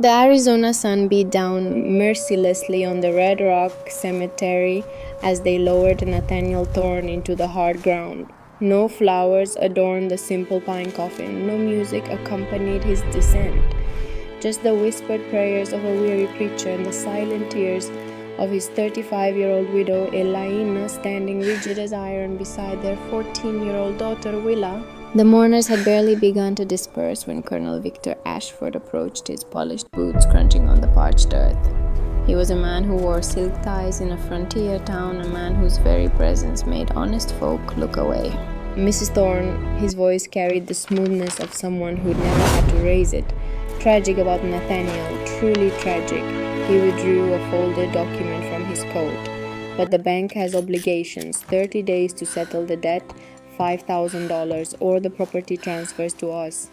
The Arizona sun beat down mercilessly on the Red Rock Cemetery as they lowered Nathaniel Thorne into the hard ground. No flowers adorned the simple pine coffin, no music accompanied his descent. Just the whispered prayers of a weary preacher and the silent tears of his 35-year-old widow Elena standing rigid as iron beside their 14-year-old daughter Willa. The mourners had barely begun to disperse when Colonel Victor Ashford approached, his polished boots crunching on the parched earth. He was a man who wore silk ties in a frontier town, a man whose very presence made honest folk look away. Mrs. Thorne, his voice carried the smoothness of someone who'd never had to raise it. Tragic about Nathaniel, truly tragic. He withdrew a folded document from his coat. But the bank has obligations, 30 days to settle the debt, $5,000, or the property transfers to us.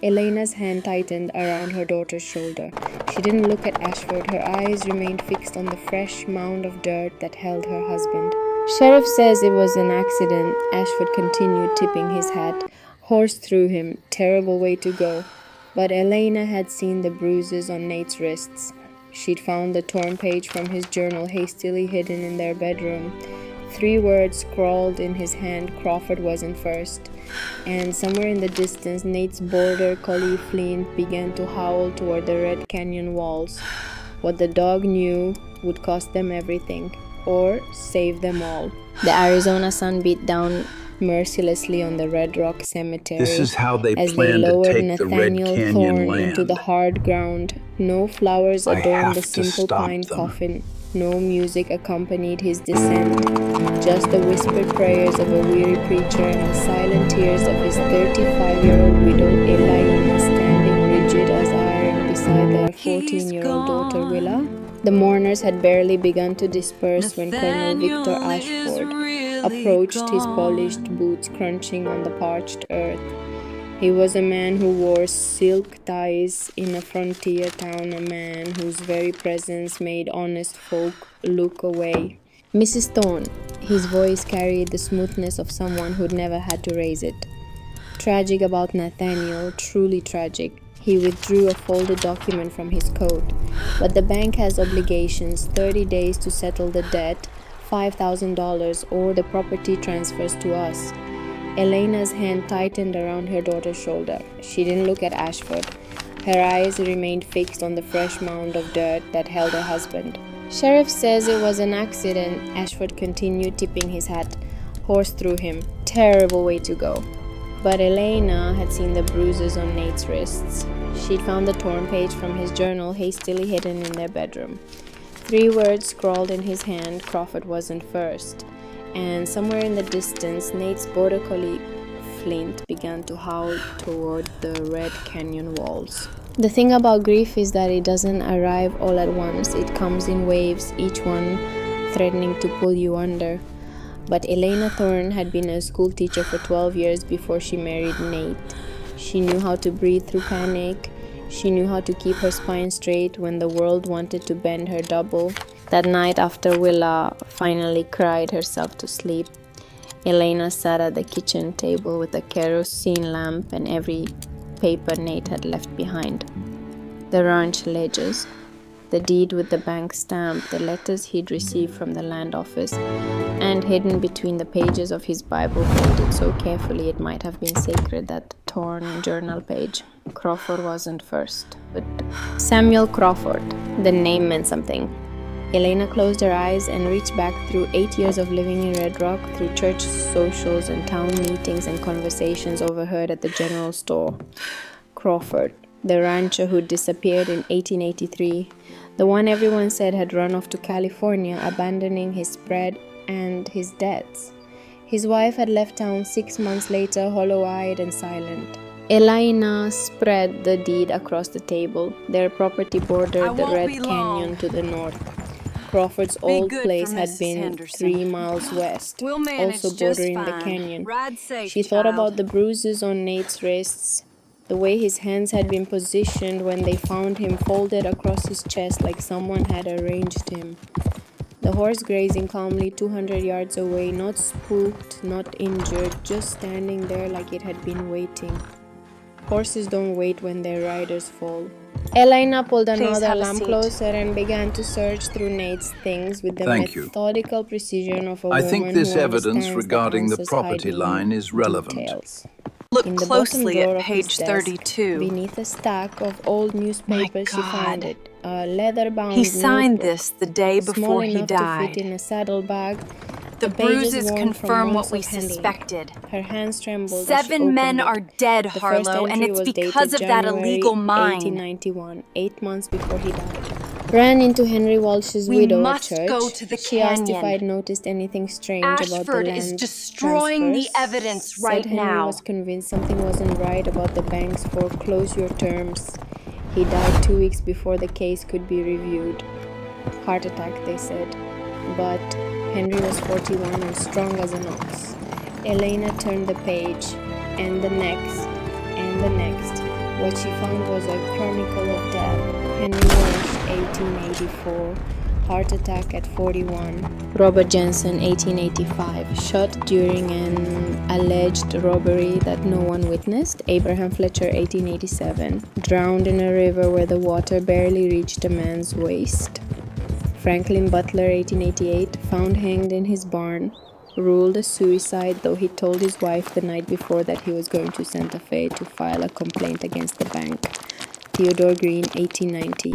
Elena's hand tightened around her daughter's shoulder. She didn't look at Ashford. Her eyes remained fixed on the fresh mound of dirt that held her husband. Sheriff says it was an accident, Ashford continued, tipping his hat. Horse through him. Terrible way to go. But Elena had seen the bruises on Nate's wrists. She'd found the torn page from his journal hastily hidden in their bedroom. 3 words scrawled in his hand, Crawford wasn't first. And somewhere in the distance, Nate's border collie Flint began to howl toward the Red Canyon walls. What the dog knew would cost them everything, or save them all. The Arizona sun beat down mercilessly on the Red Rock Cemetery This is how they as they plan to lowered take the Red Nathaniel Canyon Thorne land. into the hard ground. No flowers I adorned the have to simple stop pine them. coffin. No music accompanied his descent. Just the whispered prayers of a weary preacher and the silent tears of his 35-year-old widow Elena standing rigid as iron beside their 14-year-old daughter Willa. The mourners had barely begun to disperse when Colonel Victor Ashford approached, his polished boots crunching on the parched earth. He was a man who wore silk ties in a frontier town, a man whose very presence made honest folk look away. Mrs. Thorne, his voice carried the smoothness of someone who'd never had to raise it. Tragic about Nathaniel, truly tragic. He withdrew a folded document from his coat. But the bank has obligations, 30 days to settle the debt, $5,000, or the property transfers to us. Elena's hand tightened around her daughter's shoulder. She didn't look at Ashford. Her eyes remained fixed on the fresh mound of dirt that held her husband. Sheriff says it was an accident, Ashford continued, tipping his hat. Horse through him. Terrible way to go. But Elena had seen the bruises on Nate's wrists. She'd found the torn page from his journal hastily hidden in their bedroom. 3 words scrawled in his hand, Crawford wasn't first. And somewhere in the distance, Nate's border collie Flint began to howl toward the Red Canyon walls. The thing about grief is that it doesn't arrive all at once. It comes in waves, each one threatening to pull you under. But Elena Thorne had been a school teacher for 12 years before she married Nate. She knew how to breathe through panic. She knew how to keep her spine straight when the world wanted to bend her double. That night after Willa finally cried herself to sleep, Elena sat at the kitchen table with a kerosene lamp and every paper Nate had left behind. The ranch ledgers, the deed with the bank stamp, the letters he'd received from the land office, and hidden between the pages of his Bible folded so carefully it might have been sacred, that torn journal page. Crawford wasn't first, but Samuel Crawford. The name meant something. Elena closed her eyes and reached back through 8 years of living in Red Rock, through church socials and town meetings and conversations overheard at the general store. Crawford, the rancher who disappeared in 1883, the one everyone said had run off to California, abandoning his spread and his debts. His wife had left town 6 months later, hollow-eyed and silent. Elena spread the deed across the table. Their property bordered the Red Canyon to the north. Crawford's old place had been 3 miles west, also bordering the canyon. She thought about the bruises on Nate's wrists, the way his hands had been positioned when they found him folded across his chest like someone had arranged him. The horse grazing calmly 200 yards away, not spooked, not injured, just standing there like it had been waiting. Horses don't wait when their riders fall. Elena pulled another have a lamp seat. closer and began to search through Nate's things with the Thank you. methodical precision of a I woman think this who evidence understands regarding the ounces property hide in line is relevant. details. Look In the bottom closely drawer at of his page desk, 32. beneath a stack of old newspapers, she found God. it. A leather-bound He signed notebook, this the day small before he enough to fit died. in a saddlebag. The pages bruises worn from confirm months what we of handling. suspected. Her hands trembled as she 7 opened men it. are dead, The first Harlow, and entry it's was because dated of that January illegal mine. 1891, 8 months before he died. Ran into Henry Walsh's We widow at must church. go to the She asked if canyon. I'd noticed anything strange about the Ashford land is destroying the transfers. evidence Said right Henry now. was convinced something wasn't right about the bank's foreclosure terms. He died 2 weeks before the case could be reviewed. Heart attack, they said. But Henry was 41 and strong as an ox. Elena turned the page, and the next, and the next. What she found was a chronicle of death. Henry Walsh, 1884. Heart attack at 41. Robert Jensen, 1885. Shot during an alleged robbery that no one witnessed. Abraham Fletcher, 1887. Drowned in a river where the water barely reached a man's waist. Franklin Butler, 1888. Found hanged in his barn. Ruled a suicide, though he told his wife the night before that he was going to Santa Fe to file a complaint against the bank. Theodore Green, 1890.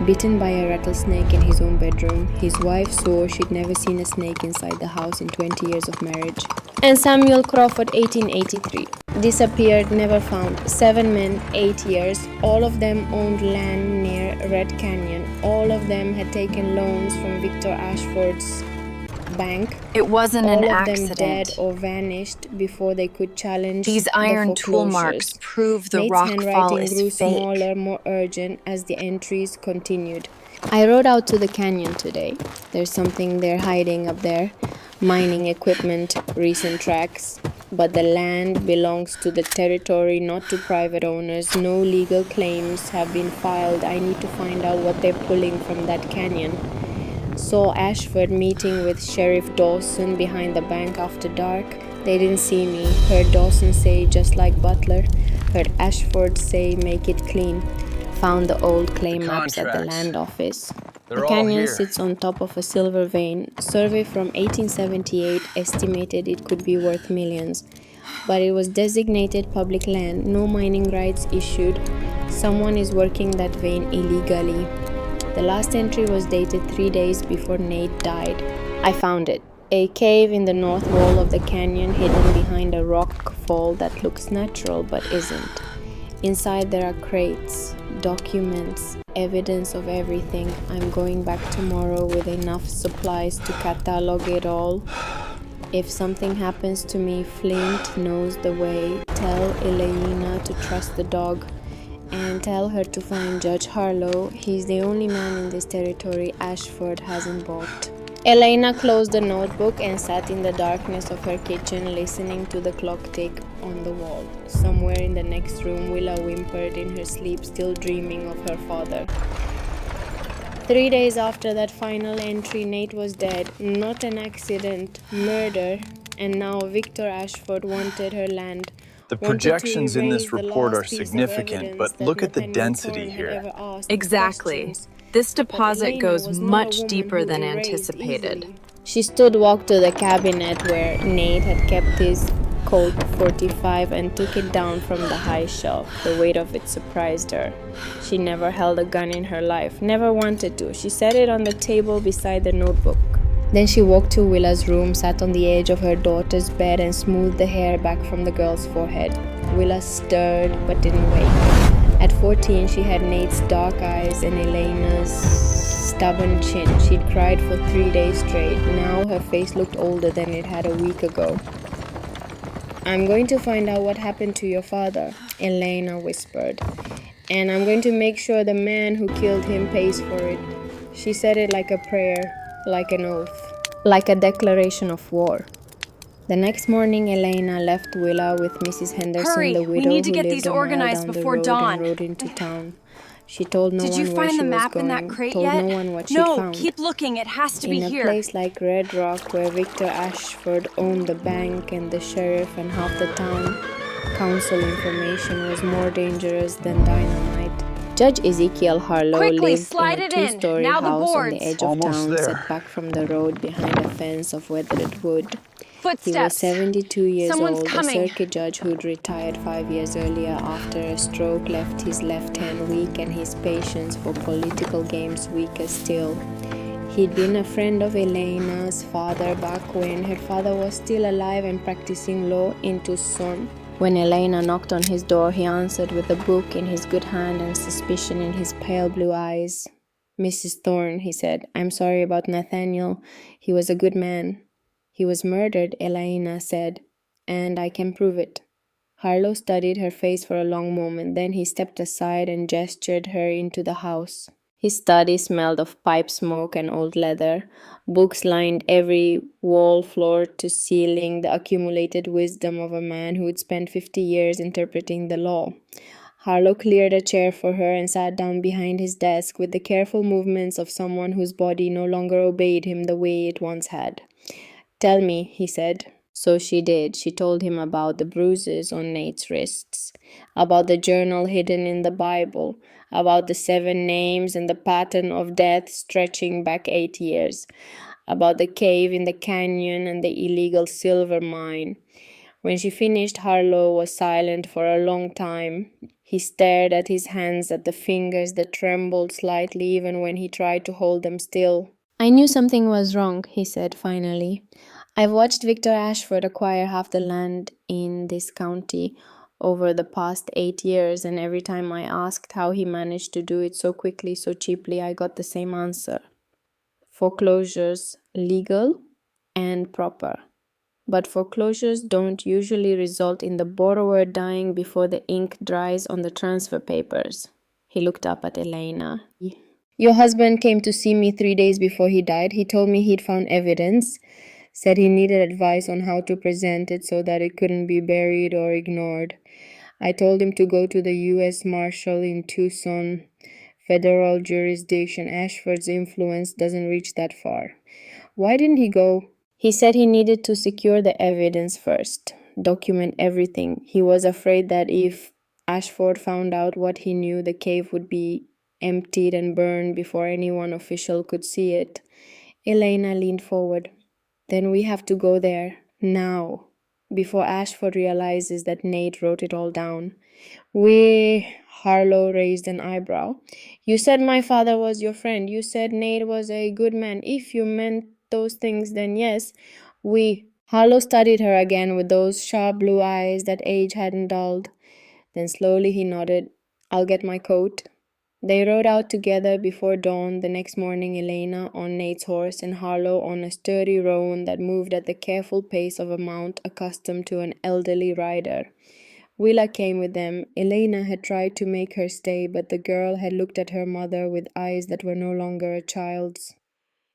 Bitten by a rattlesnake in his own bedroom, his wife swore she'd never seen a snake inside the house in 20 years of marriage. And Samuel Crawford, 1883. Disappeared, never found. 7 men, 8 years. All of them owned land near Red Canyon. All of them had taken loans from Victor Ashford's bank. It wasn't an All of accident. them dead or vanished before they could challenge These iron the tool foreclosures. marks prove the Nate's rock fall handwriting is grew fake. smaller, more urgent as the entries continued. I rode out to the canyon today. There's something they're hiding up there. Mining equipment, recent tracks. But the land belongs to the territory, not to private owners. No legal claims have been filed. I need to find out what they're pulling from that canyon. Saw Ashford meeting with Sheriff Dawson behind the bank after dark. They didn't see me. Heard Dawson say, just like Butler. Heard Ashford say, make it clean. Found the old claim maps at the land office. They're The all canyon here. sits on top of a silver vein. Survey from 1878 estimated it could be worth millions. But it was designated public land, no mining rights issued. Someone is working that vein illegally. The last entry was dated 3 days before Nate died. I found it. A cave in the north wall of the canyon hidden behind a rock fall that looks natural but isn't. Inside there are crates, documents, evidence of everything. I'm going back tomorrow with enough supplies to catalog it all. If something happens to me, Flint knows the way. Tell Elena to trust the dog. And tell her to find Judge Harlow. He's the only man in this territory Ashford hasn't bought. Elena closed the notebook and sat in the darkness of her kitchen listening to the clock tick on the wall. Somewhere in the next room, Willa whimpered in her sleep, still dreaming of her father. 3 days after that final entry, Nate was dead. Not an accident, murder. And now Victor Ashford wanted her land. The Wanted to projections in erase this the report last are piece of significant, evidence but that look at the Nathaniel density Thorne had here. ever asked Exactly. questions. This But deposit Elena goes was not a much woman deeper who than erased anticipated. easily. She stood, walked to the cabinet where Nate had kept his Colt 45 and took it down from the high shelf. The weight of it surprised her. She never held a gun in her life, never wanted to. She set it on the table beside the notebook. Then she walked to Willa's room, sat on the edge of her daughter's bed and smoothed the hair back from the girl's forehead. Willa stirred but didn't wake. At 14, she had Nate's dark eyes and Elena's stubborn chin. She'd cried for 3 days straight. Now her face looked older than it had a week ago. I'm going to find out what happened to your father, Elena whispered. And I'm going to make sure the man who killed him pays for it. She said it like a prayer, like an oath, like a declaration of war. The next morning, Elena left Willa with Mrs. Henderson, Hurry, the we widow need to who get lived these a mile organized down the before road dawn. and rode into town. She told no Did one you where find she the was map going, in that crate told yet? no one what she'd No, found. keep looking. It has to be In a here. place like Red Rock, where Victor Ashford owned the bank and the sheriff and half the town, council information was more dangerous than dynamite. Judge Ezekiel Harlow Quickly, lived in slide a it in. two-story Now the house on the boards. edge of Almost town, there. set back from the road behind a fence of weathered wood. He was Footsteps. 72 years Someone's old, coming. a circuit judge who'd retired 5 years earlier after a stroke left his left hand weak and his patience for political games weaker still. He'd been a friend of Elena's father back when her father was still alive and practicing law in Tucson. When Elena knocked on his door, he answered with a book in his good hand and suspicion in his pale blue eyes. "Mrs. Thorne," he said, "I'm sorry about Nathaniel. He was a good man." "He was murdered," Elena said, "and I can prove it." Harlow studied her face for a long moment, then he stepped aside and gestured her into the house. His study smelled of pipe smoke and old leather. Books lined every wall, floor to ceiling, the accumulated wisdom of a man who had spent 50 years interpreting the law. Harlow cleared a chair for her and sat down behind his desk with the careful movements of someone whose body no longer obeyed him the way it once had. "Tell me," he said. So she did. She told him about the bruises on Nate's wrists, about the journal hidden in the Bible, about the 7 names and the pattern of death stretching back 8 years, about the cave in the canyon and the illegal silver mine. When she finished, Harlow was silent for a long time. He stared at his hands, at the fingers that trembled slightly even when he tried to hold them still. "I knew something was wrong," he said finally. "I've watched Victor Ashford acquire half the land in this county over the past 8 years, and every time I asked how he managed to do it so quickly, so cheaply, I got the same answer. Foreclosures, legal and proper. But foreclosures don't usually result in the borrower dying before the ink dries on the transfer papers." He looked up at Elena. "Your husband came to see me 3 days before he died. He told me he'd found evidence, said he needed advice on how to present it so that it couldn't be buried or ignored. I told him to go to the U.S. Marshal in Tucson, federal jurisdiction. Ashford's influence doesn't reach that far." "Why didn't he go?" "He said he needed to secure the evidence first, document everything. He was afraid that if Ashford found out what he knew, the cave would be emptied and burned before anyone official could see it." Elena leaned forward. "Then we have to go there, now, before Ashford realizes that Nate wrote it all down." Harlow raised an eyebrow. "You said my father was your friend. You said Nate was a good man. If you meant those things, then yes, Harlow studied her again with those sharp blue eyes that age hadn't dulled. Then slowly he nodded. "I'll get my coat." They rode out together before dawn the next morning, Elena on Nate's horse and Harlow on a sturdy roan that moved at the careful pace of a mount accustomed to an elderly rider. Willa came with them. Elena had tried to make her stay, but the girl had looked at her mother with eyes that were no longer a child's.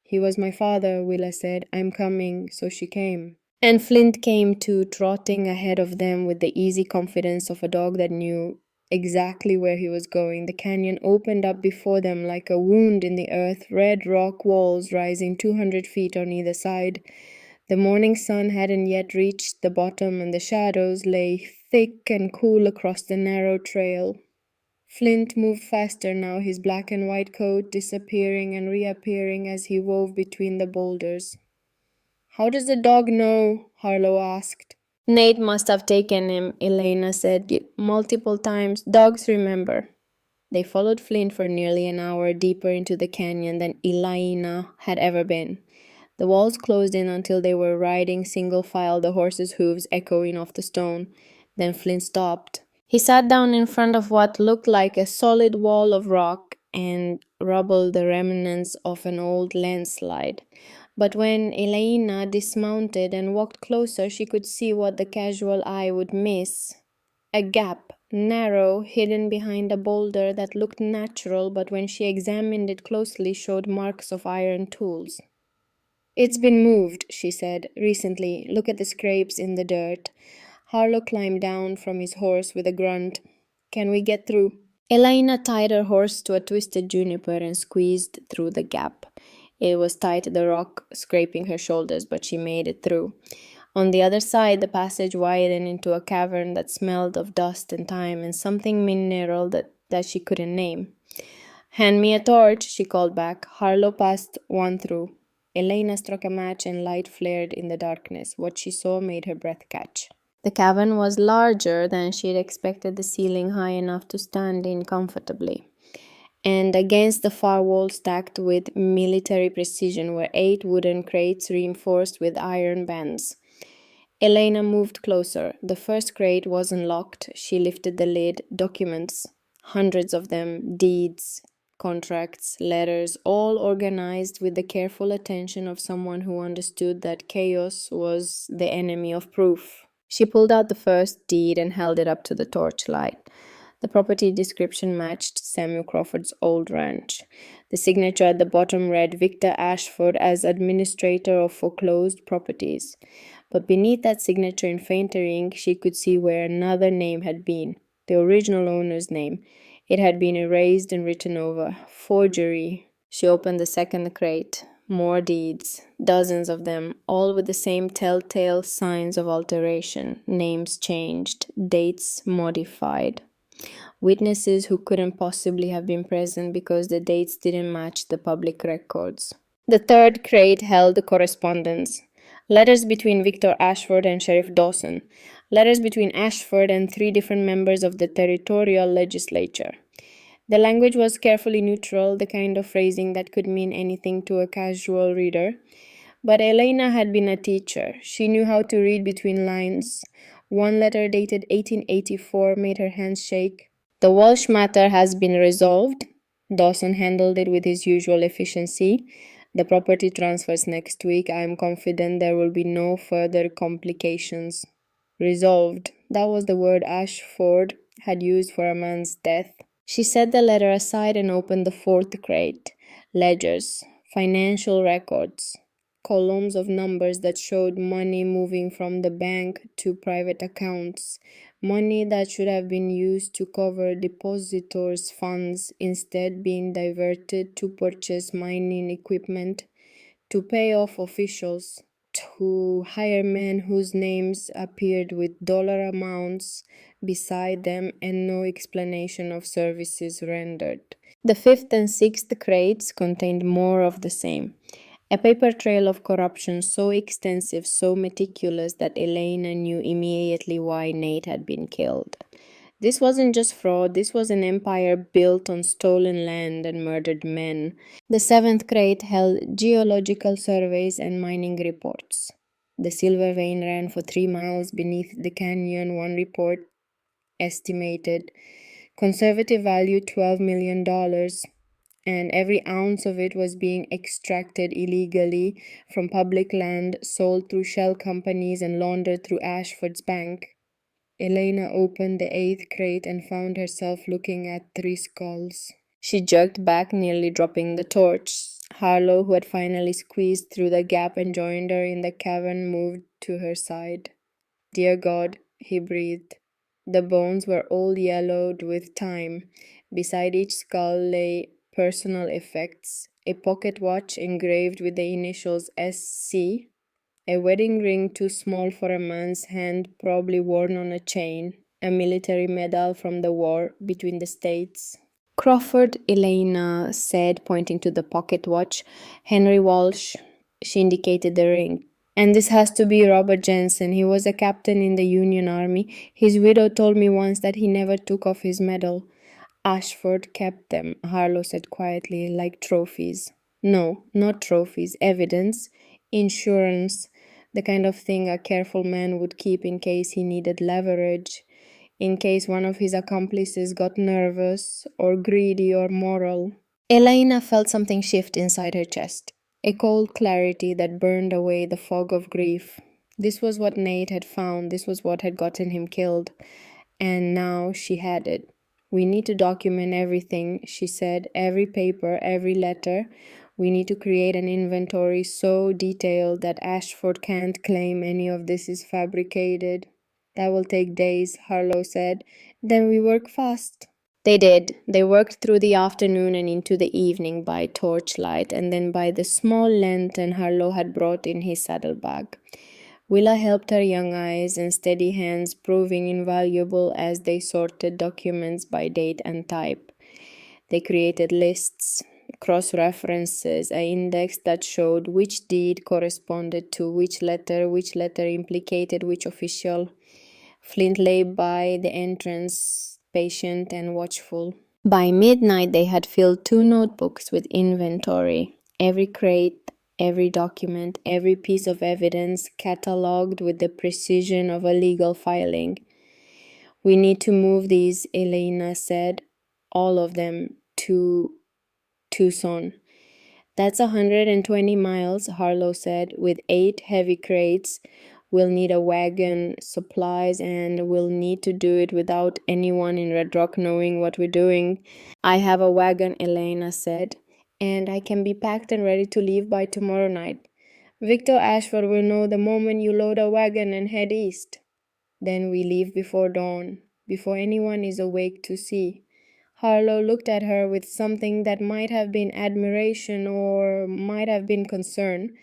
"He was my father," Willa said. "I'm coming," so she came. And Flint came too, trotting ahead of them with the easy confidence of a dog that knew exactly where he was going. The canyon opened up before them like a wound in the earth, red rock walls rising 200 feet on either side. The morning sun hadn't yet reached the bottom, and the shadows lay thick and cool across the narrow trail. Flint moved faster now, his black and white coat disappearing and reappearing as he wove between the boulders. "How does the dog know?" Harlow asked. "Nate must have taken him," Elena said, "multiple times. Dogs remember." They followed Flint for nearly an hour, deeper into the canyon than Elena had ever been. The walls closed in until they were riding single file, the horses' hooves echoing off the stone. Then Flint stopped. He sat down in front of what looked like a solid wall of rock and rubble, the remnants of an old landslide. But when Elena dismounted and walked closer, she could see what the casual eye would miss. A gap, narrow, hidden behind a boulder that looked natural, but when she examined it closely showed marks of iron tools. "It's been moved," she said, "recently. Look at the scrapes in the dirt." Harlow climbed down from his horse with a grunt. "Can we get through?" Elena tied her horse to a twisted juniper and squeezed through the gap. It was tight to the rock, scraping her shoulders, but she made it through. On the other side, the passage widened into a cavern that smelled of dust and time and something mineral that that she couldn't name. "Hand me a torch," she called back. Harlow passed one through. Elena struck a match and light flared in the darkness. What she saw made her breath catch. The cabin was larger than she had expected, the ceiling high enough to stand in comfortably. And against the far wall, stacked with military precision, were 8 wooden crates reinforced with iron bands. Elena moved closer. The first crate was unlocked. She lifted the lid. Documents, hundreds of them, deeds, contracts, letters, all organized with the careful attention of someone who understood that chaos was the enemy of proof. She pulled out the first deed and held it up to the torchlight. The property description matched Samuel Crawford's old ranch. The signature at the bottom read Victor Ashford as administrator of foreclosed properties. But beneath that signature in fainter ink, she could see where another name had been, the original owner's name. It had been erased and written over. Forgery. She opened the second crate. More deeds, dozens of them, all with the same telltale signs of alteration. Names changed, dates modified. Witnesses who couldn't possibly have been present because the dates didn't match the public records. The third crate held correspondence. Letters between Victor Ashford and Sheriff Dawson. Letters between Ashford and 3 different members of the territorial legislature. The language was carefully neutral, the kind of phrasing that could mean anything to a casual reader. But Elena had been a teacher. She knew how to read between lines. One letter dated 1884 made her hands shake. "The Walsh matter has been resolved." Dawson handled it with his usual efficiency. "The property transfers next week. I am confident there will be no further complications." Resolved. That was the word Ashford had used for a man's death. She set the letter aside and opened the fourth crate. Ledgers, financial records, columns of numbers that showed money moving from the bank to private accounts. Money that should have been used to cover depositors' funds, instead being diverted to purchase mining equipment, to pay off officials, to hire men whose names appeared with dollar amounts beside them and no explanation of services rendered. The fifth and sixth crates contained more of the same. A paper trail of corruption so extensive, so meticulous that Elena knew immediately why Nate had been killed. This wasn't just fraud, this was an empire built on stolen land and murdered men. The seventh crate held geological surveys and mining reports. The silver vein ran for 3 miles beneath the canyon. One report estimated conservative value $12 million. And every ounce of it was being extracted illegally from public land, sold through shell companies, and laundered through Ashford's bank. Elena opened the 8th crate and found herself looking at 3 skulls. She jerked back, nearly dropping the torch. Harlow, who had finally squeezed through the gap and joined her in the cavern, moved to her side. "Dear God," he breathed. The bones were all yellowed with time. Beside each skull lay personal effects, a pocket watch engraved with the initials SC, a wedding ring too small for a man's hand, probably worn on a chain, a military medal from the war between the states. "Crawford," Elena said, pointing to the pocket watch. "Henry Walsh." She indicated the ring. "And this has to be Robert Jensen. He was a captain in the Union Army. His widow told me once that he never took off his medal." "Ashford kept them," Harlow said quietly, "like trophies." "No, not trophies. Evidence. Insurance. The kind of thing a careful man would keep in case he needed leverage, in case one of his accomplices got nervous, or greedy, or moral." Elena felt something shift inside her chest, a cold clarity that burned away the fog of grief. This was what Nate had found, this was what had gotten him killed, and now she had it. "We need to document everything," she said, "every paper, every letter. We need to create an inventory so detailed that Ashford can't claim any of this is fabricated." "That will take days," Harlow said. "Then we work fast." They did. They worked through the afternoon and into the evening by torchlight, and then by the small lantern Harlow had brought in his saddlebag. Willa helped her young eyes and steady hands, proving invaluable as they sorted documents by date and type. They created lists, cross references, an index that showed which deed corresponded to which letter implicated which official. Flint lay by the entrance, patient and watchful. By midnight, they had filled 2 notebooks with inventory. Every crate, every document, every piece of evidence catalogued with the precision of a legal filing. We need to move these, Elena said, all of them to Tucson. That's 120 miles, Harlow said, with 8 heavy crates. We'll need a wagon, supplies, and we'll need to do it without anyone in Red Rock knowing what we're doing. I have a wagon, Elena said, and I can be packed and ready to leave by tomorrow night. Victor Ashford will know the moment you load a wagon and head east. Then we leave before dawn, before anyone is awake to see. Harlow looked at her with something that might have been admiration or might have been concern.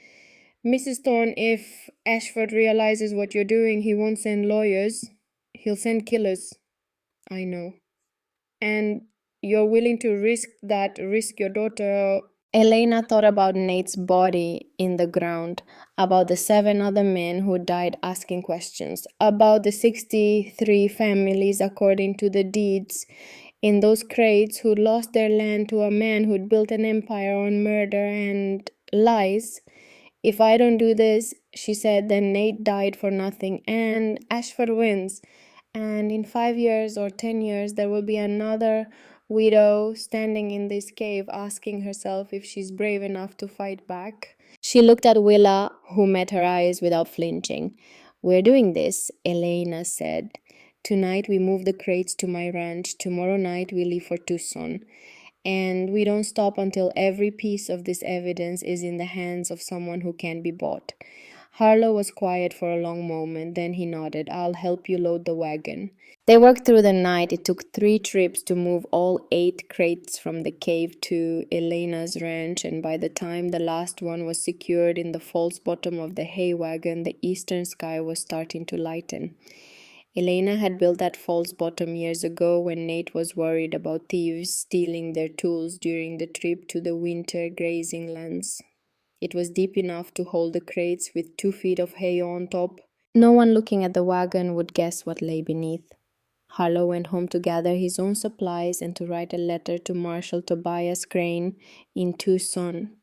Mrs. Thorne, if Ashford realizes what you're doing, he won't send lawyers. He'll send killers. I know. And you're willing to risk your daughter. Elena thought about Nate's body in the ground, about the 7 other men who died asking questions, about the 63 families, according to the deeds, in those crates who'd lost their land to a man who'd built an empire on murder and lies. If I don't do this, she said, then Nate died for nothing, and Ashford wins. And in 5 years or 10 years, there will be another widow standing in this cave asking herself if she's brave enough to fight back. She looked at Willa, who met her eyes without flinching. We're doing this, Elena said. Tonight we move the crates to my ranch. Tomorrow night we leave for Tucson. And we don't stop until every piece of this evidence is in the hands of someone who can be bought. Harlow was quiet for a long moment, then he nodded. I'll help you load the wagon. They worked through the night. It took 3 trips to move all 8 crates from the cave to Elena's ranch, and by the time the last one was secured in the false bottom of the hay wagon, the eastern sky was starting to lighten. Elena had built that false bottom years ago when Nate was worried about thieves stealing their tools during the trip to the winter grazing lands. It was deep enough to hold the crates with 2 feet of hay on top. No one looking at the wagon would guess what lay beneath. Harlow went home to gather his own supplies and to write a letter to Marshal Tobias Crane in Tucson.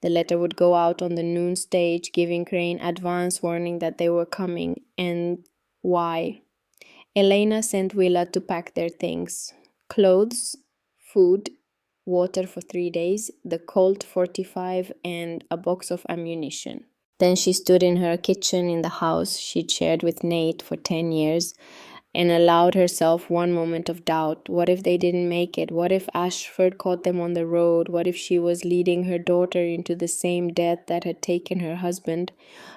The letter would go out on the noon stage, giving Crane advance warning that they were coming and why. Elena sent Willa to pack their things: clothes, food, water for 3 days, the Colt 45, and a box of ammunition. Then she stood in her kitchen in the house she'd shared with Nate for 10 years and allowed herself one moment of doubt. What if they didn't make it? What if Ashford caught them on the road? What if she was leading her daughter into the same death that had taken her husband?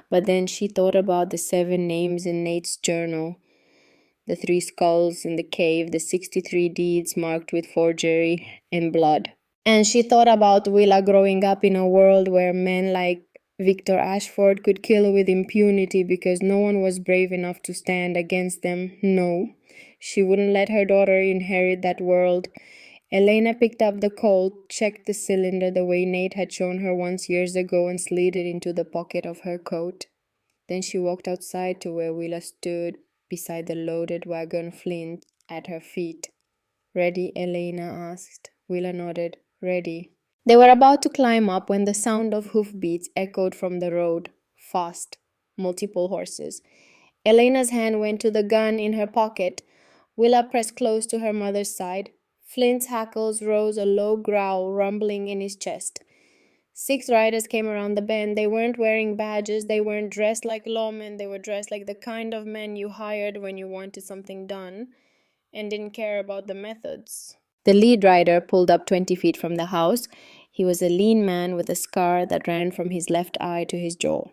But then she thought about the 7 names in Nate's journal, the 3 skulls in the cave, the 63 deeds marked with forgery and blood. And she thought about Willa growing up in a world where men like Victor Ashford could kill with impunity because no one was brave enough to stand against them. No, she wouldn't let her daughter inherit that world. Elena picked up the Colt, checked the cylinder the way Nate had shown her once years ago, and slid it into the pocket of her coat. Then she walked outside to where Willa stood beside the loaded wagon, Flint at her feet. Ready? Elena asked. Willa nodded. Ready. They were about to climb up when the sound of hoofbeats echoed from the road. Fast. Multiple horses. Elena's hand went to the gun in her pocket. Willa pressed close to her mother's side. Flint's hackles rose, a low growl rumbling in his chest. 6 riders came around the bend. They weren't wearing badges. They weren't dressed like lawmen. They were dressed like the kind of men you hired when you wanted something done and didn't care about the methods. The lead rider pulled up 20 feet from the house. He was a lean man with a scar that ran from his left eye to his jaw.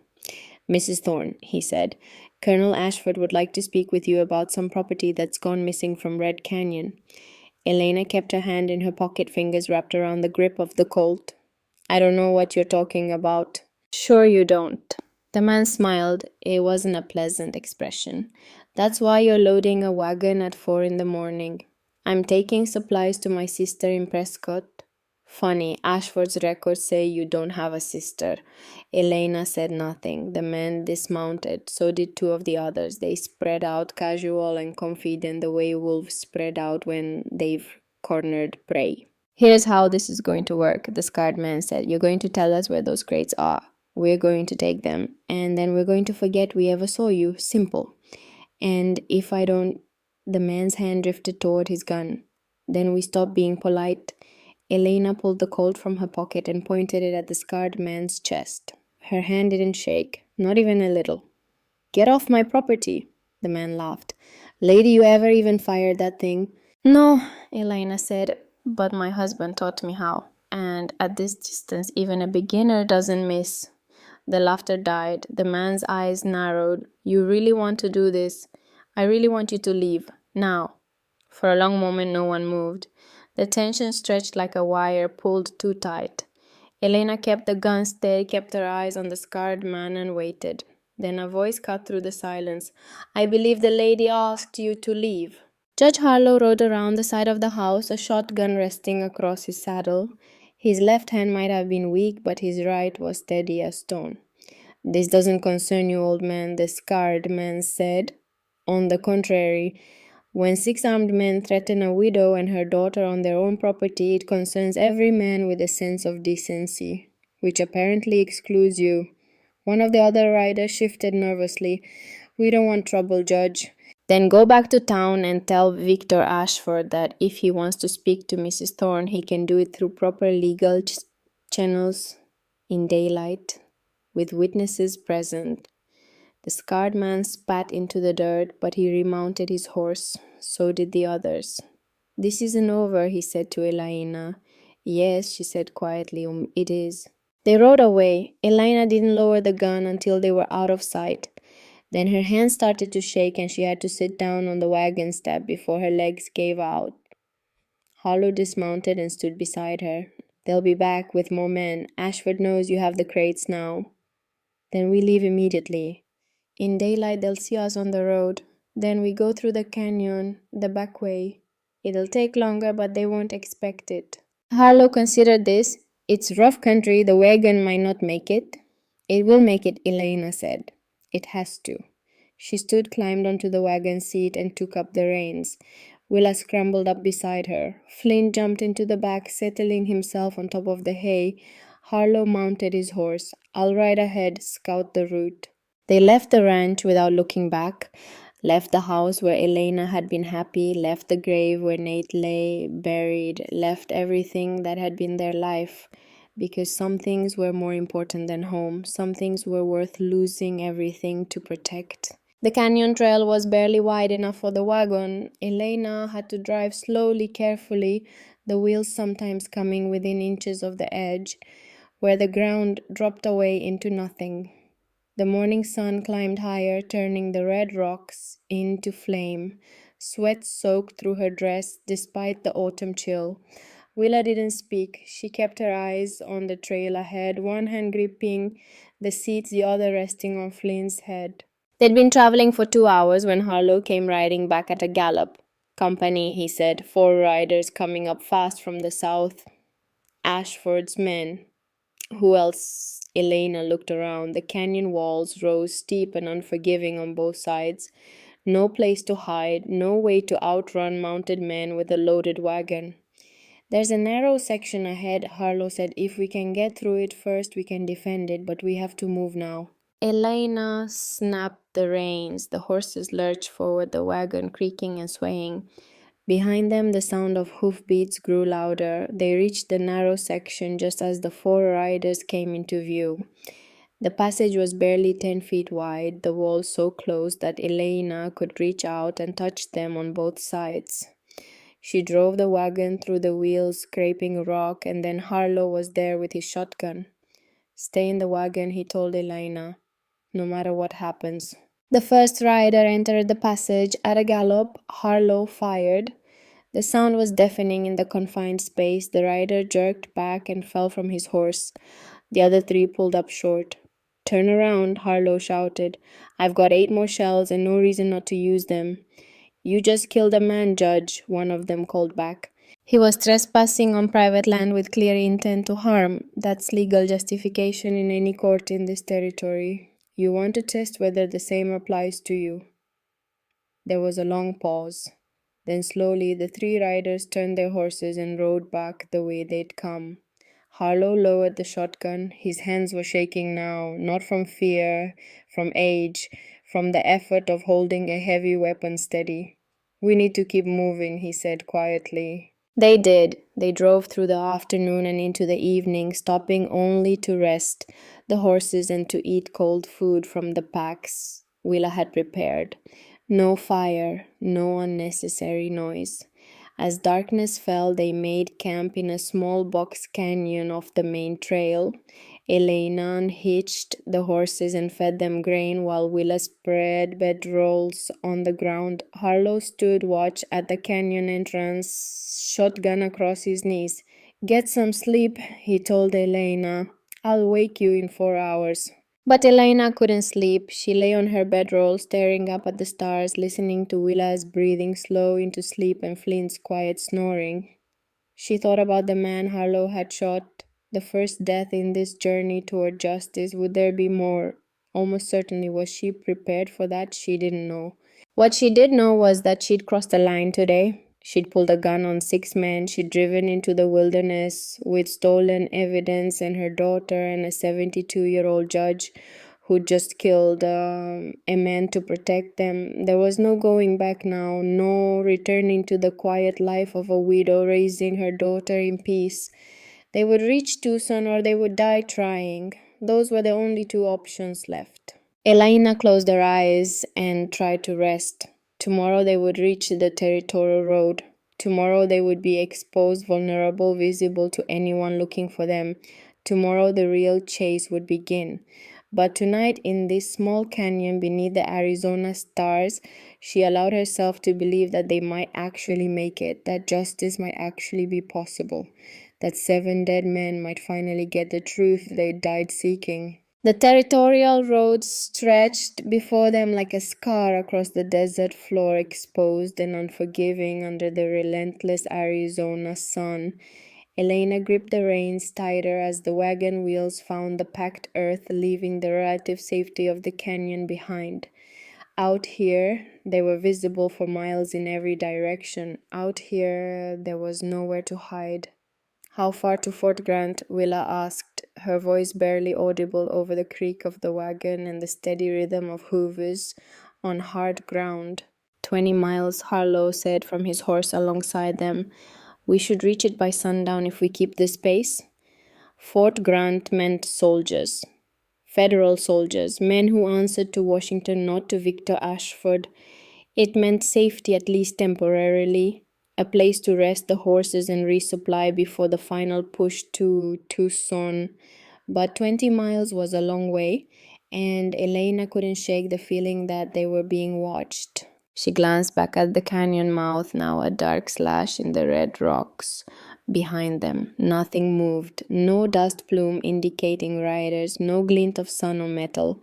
Mrs. Thorne, he said, Colonel Ashford would like to speak with you about some property that's gone missing from Red Canyon. Elena kept her hand in her pocket, fingers wrapped around the grip of the Colt. I don't know what you're talking about. Sure you don't. The man smiled. It wasn't a pleasant expression. That's why you're loading a wagon at 4 in the morning. I'm taking supplies to my sister in Prescott. Funny, Ashford's records say you don't have a sister. Elena said nothing. The men dismounted. So did two of the others. They spread out casual and confident the way wolves spread out when they've cornered prey. Here's how this is going to work, the scarred man said. You're going to tell us where those crates are. We're going to take them. And then we're going to forget we ever saw you. Simple. And if I don't... The man's hand drifted toward his gun. Then we stopped being polite. Elena pulled the Colt from her pocket and pointed it at the scarred man's chest. Her hand didn't shake, not even a little. Get off my property, the man laughed. Lady, you ever even fired that thing? No, Elena said, but my husband taught me how. And at this distance, even a beginner doesn't miss. The laughter died. The man's eyes narrowed. You really want to do this? I really want you to leave. Now. For a long moment, no one moved. The tension stretched like a wire pulled too tight. Elena kept the gun steady, kept her eyes on the scarred man, and waited. Then a voice cut through the silence. I believe the lady asked you to leave. Judge Harlow rode around the side of the house, a shotgun resting across his saddle. His left hand might have been weak, but his right was steady as stone. This doesn't concern you, old man, the scarred man said. On the contrary, when 6 armed men threaten a widow and her daughter on their own property, it concerns every man with a sense of decency, which apparently excludes you. One of the other riders shifted nervously. We don't want trouble, Judge. Then go back to town and tell Victor Ashford that if he wants to speak to Mrs. Thorne, he can do it through proper legal channels in daylight, with witnesses present. The scarred man spat into the dirt, but he remounted his horse. So did the others. This isn't over, he said to Elena. Yes, she said quietly, it is. They rode away. Elena didn't lower the gun until they were out of sight. Then her hands started to shake and she had to sit down on the wagon step before her legs gave out. Harlow dismounted and stood beside her. They'll be back with more men. Ashford knows you have the crates now. Then we leave immediately. In daylight, they'll see us on the road. Then we go through the canyon, the back way. It'll take longer, but they won't expect it. Harlow considered this. It's rough country. The wagon might not make it. It will make it, Elena said. It has to. She stood, climbed onto the wagon seat, and took up the reins. Willa scrambled up beside her. Flint jumped into the back, settling himself on top of the hay. Harlow mounted his horse. I'll ride ahead, scout the route. They left the ranch without looking back, left the house where Elena had been happy, left the grave where Nate lay buried, left everything that had been their life, because some things were more important than home, some things were worth losing everything to protect. The canyon trail was barely wide enough for the wagon. Elena had to drive slowly, carefully, the wheels sometimes coming within inches of the edge, where the ground dropped away into nothing. The morning sun climbed higher, turning the red rocks into flame. Sweat soaked through her dress despite the autumn chill. Willa didn't speak. She kept her eyes on the trail ahead, one hand gripping the seats, the other resting on Flynn's head. They'd been traveling for 2 hours when Harlow came riding back at a gallop. Company, he said, 4 riders coming up fast from the south. Ashford's men. Who else? Elena looked around. The canyon walls rose steep and unforgiving on both sides. No place to hide, no way to outrun mounted men with a loaded wagon. There's a narrow section ahead, Harlow said. If we can get through it first, we can defend it, but we have to move now. Elena snapped the reins. The horses lurched forward, the wagon creaking and swaying. Behind them, the sound of hoofbeats grew louder. They reached the narrow section just as the 4 riders came into view. The passage was barely 10 feet wide, the walls so close that Elena could reach out and touch them on both sides. She drove the wagon through the wheels, scraping rock, and then Harlow was there with his shotgun. Stay in the wagon, he told Elena, no matter what happens. The first rider entered the passage. At a gallop, Harlow fired. The sound was deafening in the confined space. The rider jerked back and fell from his horse. The other 3 pulled up short. Turn around, Harlow shouted. I've got 8 more shells and no reason not to use them. You just killed a man, Judge, one of them called back. He was trespassing on private land with clear intent to harm. That's legal justification in any court in this territory. You want to test whether the same applies to you. There was a long pause. Then slowly the 3 riders turned their horses and rode back the way they'd come. Harlow lowered the shotgun. His hands were shaking now, not from fear, from age, from the effort of holding a heavy weapon steady. We need to keep moving, he said quietly. They did. They drove through the afternoon and into the evening, stopping only to rest the horses and to eat cold food from the packs Willa had prepared. No fire, no unnecessary noise. As darkness fell, they made camp in a small box canyon off the main trail. Elena unhitched the horses and fed them grain while Willa spread bedrolls on the ground. Harlow stood watch at the canyon entrance, shotgun across his knees. Get some sleep, he told Elena. I'll wake you in 4 hours. But Elena couldn't sleep. She lay on her bedroll, staring up at the stars, listening to Willa's breathing slow into sleep and Flint's quiet snoring. She thought about the man Harlow had shot, the first death in this journey toward justice. Would there be more? Almost certainly. Was she prepared for that? She didn't know. What she did know was that she'd crossed the line today. She'd pulled a gun on 6 men. She'd driven into the wilderness with stolen evidence and her daughter and a 72-year-old judge who'd just killed a man to protect them. There was no going back now, no returning to the quiet life of a widow raising her daughter in peace. They would reach Tucson or they would die trying. Those were the only 2 options left. Elena closed her eyes and tried to rest. Tomorrow they would reach the territorial road. Tomorrow they would be exposed, vulnerable, visible to anyone looking for them. Tomorrow the real chase would begin. But tonight, in this small canyon beneath the Arizona stars, she allowed herself to believe that they might actually make it, that justice might actually be possible, that 7 dead men might finally get the truth they died seeking. The territorial road stretched before them like a scar across the desert floor, exposed and unforgiving under the relentless Arizona sun. Elena gripped the reins tighter as the wagon wheels found the packed earth, leaving the relative safety of the canyon behind. Out here, they were visible for miles in every direction. Out here, there was nowhere to hide. How far to Fort Grant? Willa asked, her voice barely audible over the creak of the wagon and the steady rhythm of hooves on hard ground. 20 miles, Harlow said from his horse alongside them. We should reach it by sundown if we keep this pace. Fort Grant meant soldiers. Federal soldiers, men who answered to Washington, not to Victor Ashford. It meant safety, at least temporarily. A place to rest the horses and resupply before the final push to Tucson. But 20 miles was a long way, and Elena couldn't shake the feeling that they were being watched. She glanced back at the canyon mouth, now a dark slash in the red rocks behind them. Nothing moved, no dust plume indicating riders, no glint of sun or metal.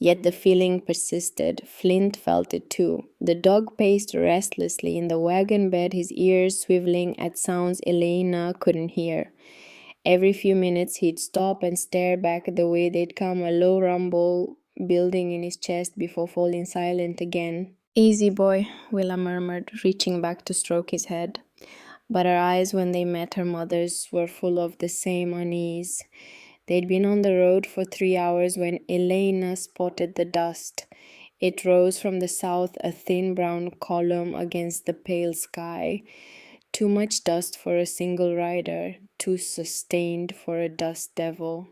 Yet the feeling persisted. Flint felt it too. The dog paced restlessly in the wagon bed, his ears swiveling at sounds Elena couldn't hear. Every few minutes he'd stop and stare back the way they'd come, a low rumble building in his chest before falling silent again. Easy boy, Willa murmured, reaching back to stroke his head. But her eyes, when they met her mother's, were full of the same unease. They'd been on the road for 3 hours when Elena spotted the dust. It rose from the south, a thin brown column against the pale sky. Too much dust for a single rider, too sustained for a dust devil.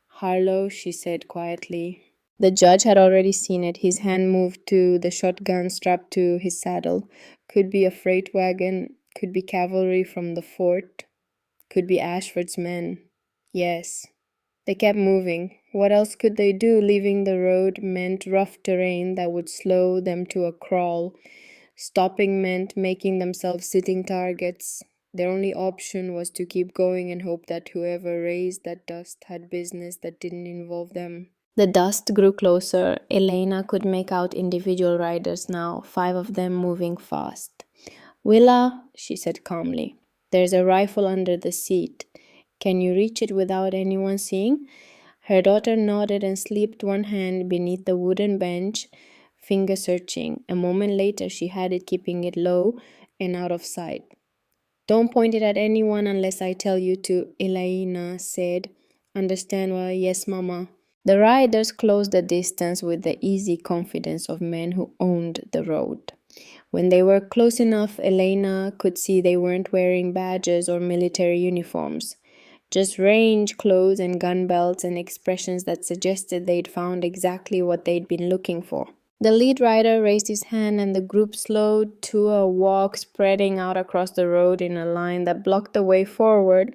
Harlow, she said quietly. The judge had already seen it. His hand moved to the shotgun strapped to his saddle. Could be a freight wagon, could be cavalry from the fort, could be Ashford's men. Yes. They kept moving. What else could they do? Leaving the road meant rough terrain that would slow them to a crawl. Stopping meant making themselves sitting targets. Their only option was to keep going and hope that whoever raised that dust had business that didn't involve them. The dust grew closer. Elena could make out individual riders now, 5 of them moving fast. Willa, she said calmly, there's a rifle under the seat. Can you reach it without anyone seeing? Her daughter nodded and slipped one hand beneath the wooden bench, finger searching. A moment later, she had it, keeping it low and out of sight. Don't point it at anyone unless I tell you to, Elena said. Understand? Well, yes, Mama. The riders closed the distance with the easy confidence of men who owned the road. When they were close enough, Elena could see they weren't wearing badges or military uniforms. Just range clothes and gun belts and expressions that suggested they'd found exactly what they'd been looking for. The lead rider raised his hand and the group slowed to a walk, spreading out across the road in a line that blocked the way forward.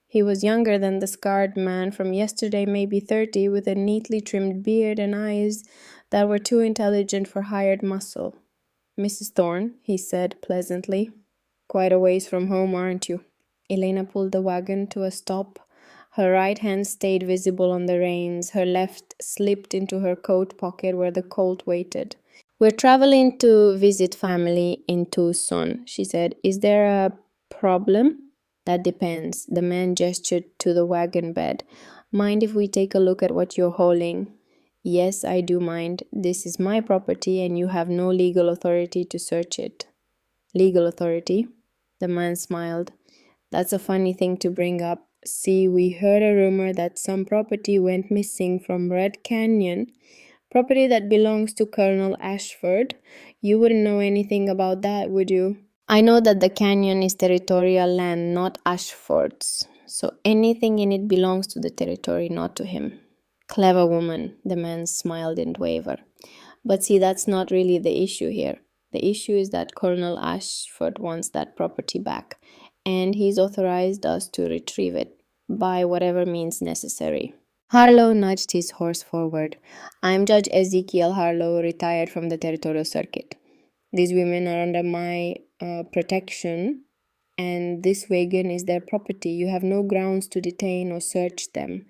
He was younger than the scarred man from yesterday, maybe 30, with a neatly trimmed beard and eyes that were too intelligent for hired muscle. Mrs. Thorne, he said pleasantly. Quite a ways from home, aren't you? Elena pulled the wagon to a stop. Her right hand stayed visible on the reins. Her left slipped into her coat pocket where the colt waited. We're traveling to visit family in Tucson, she said. Is there a problem? That depends. The man gestured to the wagon bed. Mind if we take a look at what you're hauling? Yes, I do mind. This is my property and you have no legal authority to search it. Legal authority? The man smiled. That's a funny thing to bring up. See, we heard a rumor that some property went missing from Red Canyon, property that belongs to Colonel Ashford. You wouldn't know anything about that, would you? I know that the canyon is territorial land, not Ashford's, so anything in it belongs to the territory, not to him. Clever woman, the man smiled in waver. But see, that's not really the issue here. The issue is that Colonel Ashford wants that property back, and he's authorized us to retrieve it by whatever means necessary. Harlow nudged his horse forward. I'm Judge Ezekiel Harlow, retired from the territorial circuit. These women are under my protection, and this wagon is their property. You have no grounds to detain or search them.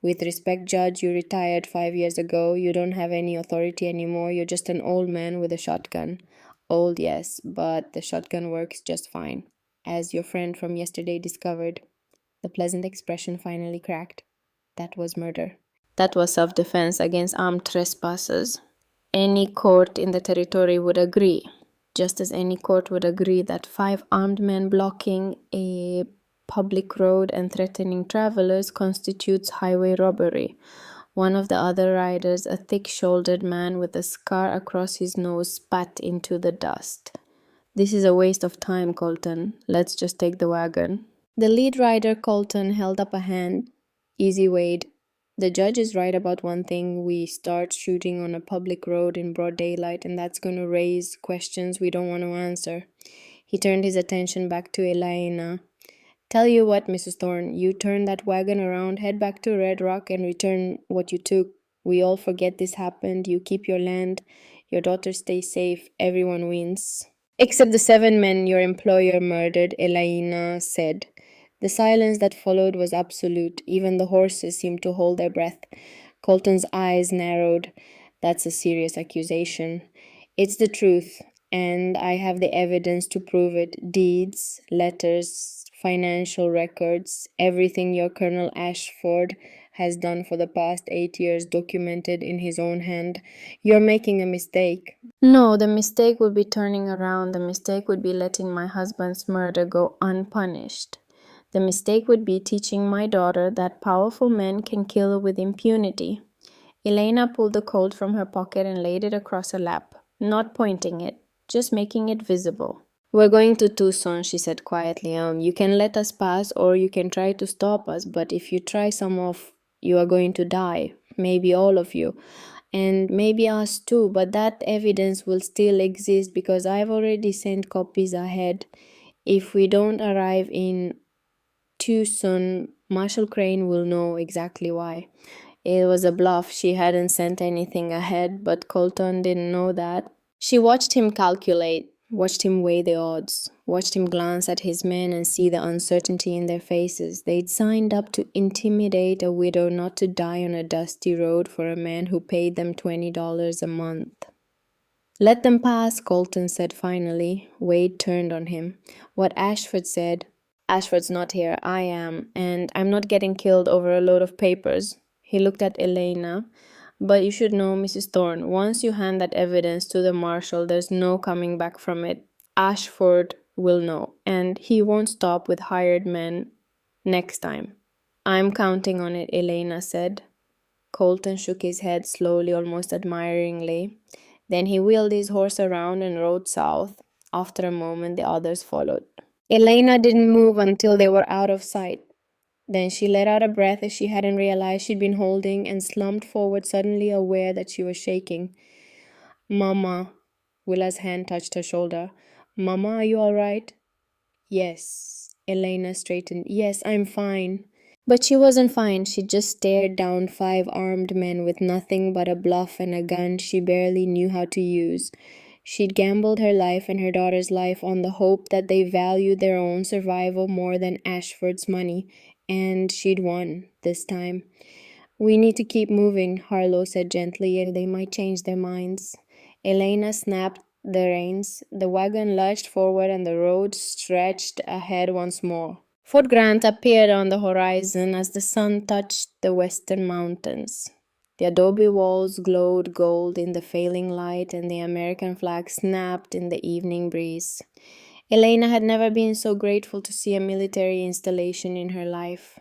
With respect, Judge, you retired 5 years ago. You don't have any authority anymore. You're just an old man with a shotgun. Old, yes, but the shotgun works just fine. As your friend from yesterday discovered. The pleasant expression finally cracked. That was murder. That was self-defense against armed trespassers. Any court in the territory would agree, just as any court would agree that 5 armed men blocking a public road and threatening travelers constitutes highway robbery. One of the other riders, a thick-shouldered man with a scar across his nose, spat into the dust. This is a waste of time, Colton. Let's just take the wagon. The lead rider, Colton, held up a hand. Easy, Wade. The judge is right about one thing. We start shooting on a public road in broad daylight, and that's going to raise questions we don't want to answer. He turned his attention back to Elena. Tell you what, Mrs. Thorne, you turn that wagon around, head back to Red Rock, and return what you took. We all forget this happened. You keep your land. Your daughter stays safe. Everyone wins. Except the 7 men your employer murdered, Elena said. The silence that followed was absolute. Even the horses seemed to hold their breath. Colton's eyes narrowed. That's a serious accusation. It's the truth, and I have the evidence to prove it. Deeds, letters, financial records, everything your Colonel Ashford has done for the past 8 years documented in his own hand. You're making a mistake. No, the mistake would be turning around. The mistake would be letting my husband's murder go unpunished. The mistake would be teaching my daughter that powerful men can kill with impunity. Elena pulled the colt from her pocket and laid it across her lap, not pointing it, just making it visible. We're going to Tucson, she said quietly. You can let us pass or you can try to stop us, but if you try some off, you are going to die. Maybe all of you. And maybe us too, but that evidence will still exist because I've already sent copies ahead. If we don't arrive in Tucson, Marshall Crane will know exactly why. It was a bluff. She hadn't sent anything ahead, but Colton didn't know that. She watched him calculate. watched him weigh the odds, watched him glance at his men and see the uncertainty in their faces. They'd signed up to intimidate a widow, not to die on a dusty road for a man who paid them $20 a month. Let them pass, Colton said finally. Wade turned on him. What Ashford said, Ashford's not here, I am, and I'm not getting killed over a load of papers. He looked at Elena. But you should know, Mrs. Thorne, once you hand that evidence to the marshal, there's no coming back from it. Ashford will know, and he won't stop with hired men next time. I'm counting on it, Elena said. Colton shook his head slowly, almost admiringly. Then he wheeled his horse around and rode south. After a moment, the others followed. Elena didn't move until they were out of sight. Then she let out a breath as she hadn't realized she'd been holding and slumped forward, suddenly aware that she was shaking. Mama. Willa's hand touched her shoulder. Mama, are you all right? Yes. Elena straightened. Yes, I'm fine. But she wasn't fine. She just stared down 5 armed men with nothing but a bluff and a gun she barely knew how to use. She'd gambled her life and her daughter's life on the hope that they valued their own survival more than Ashford's money, and she'd won this time. We need to keep moving, Harlow said gently, and they might change their minds. Elena snapped the reins. The wagon lurched forward and the road stretched ahead once more. Fort Grant appeared on the horizon as the sun touched the western mountains. The adobe walls glowed gold in the failing light, and the American flag snapped in the evening breeze. Elena had never been so grateful to see a military installation in her life.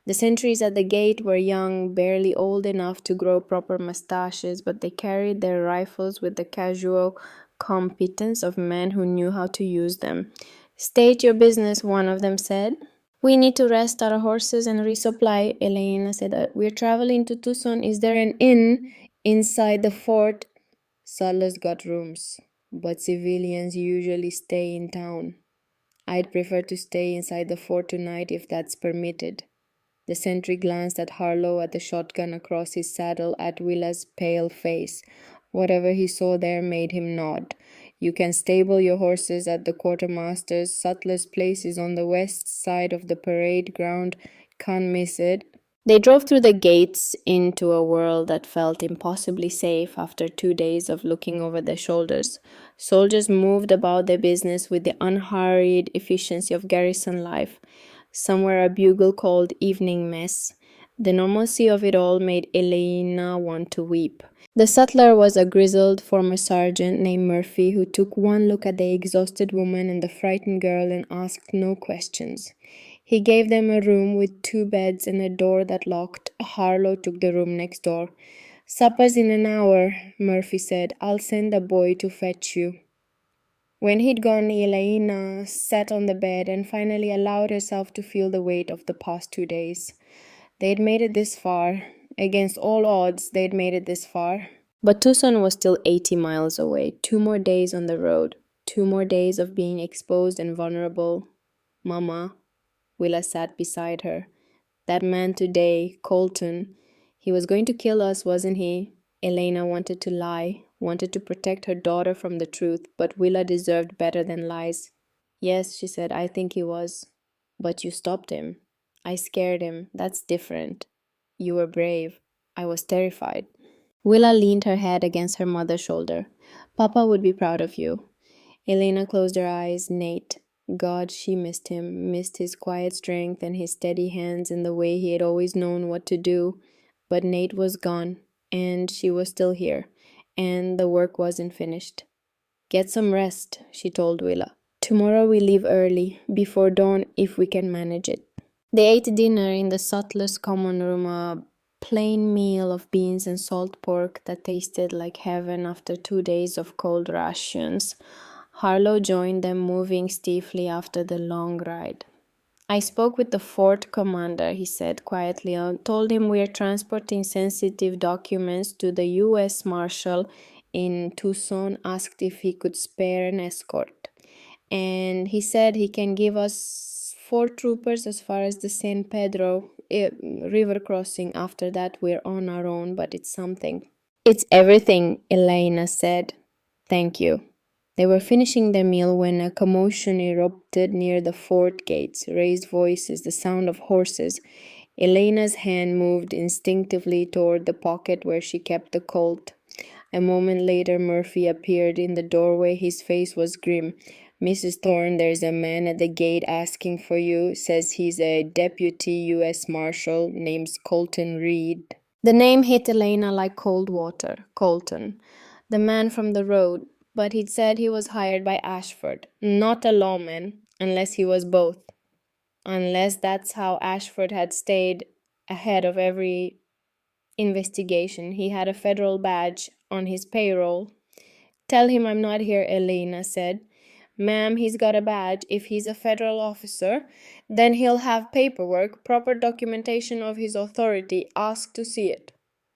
The sentries at the gate were young, barely old enough to grow proper mustaches, but they carried their rifles with the casual competence of men who knew how to use them. State your business, one of them said. We need to rest our horses and resupply, Elena said. We're traveling to Tucson. Is there an inn inside the fort? Settlers got rooms, but civilians usually stay in town. I'd prefer to stay inside the fort tonight if that's permitted. The sentry glanced at Harlow, at the shotgun across his saddle, at Willa's pale face. Whatever he saw there made him nod. You can stable your horses at the quartermaster's. Sutler's place is on the west side of the parade ground. Can't miss it. They drove through the gates into a world that felt impossibly safe after 2 days of looking over their shoulders. Soldiers moved about their business with the unhurried efficiency of garrison life. Somewhere a bugle called evening mess. The normalcy of it all made Elena want to weep. The sutler was a grizzled former sergeant named Murphy who took one look at the exhausted woman and the frightened girl and asked no questions. He gave them a room with 2 beds and a door that locked. Harlow took the room next door. Supper's in an hour, Murphy said. I'll send a boy to fetch you. When he'd gone, Elena sat on the bed and finally allowed herself to feel the weight of the past 2 days. They'd made it this far. Against all odds, they'd made it this far. But Tucson was still 80 miles away. 2 more days on the road. 2 more days of being exposed and vulnerable. Mama. Willa sat beside her. That man today, Colton, he was going to kill us, wasn't he? Elena wanted to lie, wanted to protect her daughter from the truth, but Willa deserved better than lies. Yes, she said, I think he was. But you stopped him. I scared him. That's different. You were brave. I was terrified. Willa leaned her head against her mother's shoulder. Papa would be proud of you. Elena closed her eyes. Nate. God, she missed him, missed his quiet strength and his steady hands and the way he had always known what to do. But Nate was gone, and she was still here, and the work wasn't finished. Get some rest, she told Willa. Tomorrow we leave early, before dawn if we can manage it. They ate dinner in the sutler's common room, a plain meal of beans and salt pork that tasted like heaven after 2 days of cold rations. Harlow joined them, moving stiffly after the long ride. I spoke with the fort commander, he said quietly. I told him we are transporting sensitive documents to the U.S. Marshal in Tucson, asked if he could spare an escort. And he said he can give us 4 troopers as far as the San Pedro river crossing. After that, we're on our own, but it's something. It's everything, Elena said. Thank you. They were finishing their meal when a commotion erupted near the fort gates. Raised voices, the sound of horses. Elena's hand moved instinctively toward the pocket where she kept the Colt. A moment later, Murphy appeared in the doorway. His face was grim. "Mrs. Thorne, there's a man at the gate asking for you. Says he's a deputy U.S. Marshal. Name's Colton Reed." The name hit Elena like cold water. Colton. The man from the road. But he'd said he was hired by Ashford. Not a lawman, unless he was both. Unless that's how Ashford had stayed ahead of every investigation. He had a federal badge on his payroll. "Tell him I'm not here," Elena said. "Ma'am, he's got a badge. If he's a federal officer, then he'll have paperwork, proper documentation of his authority. Ask to see it."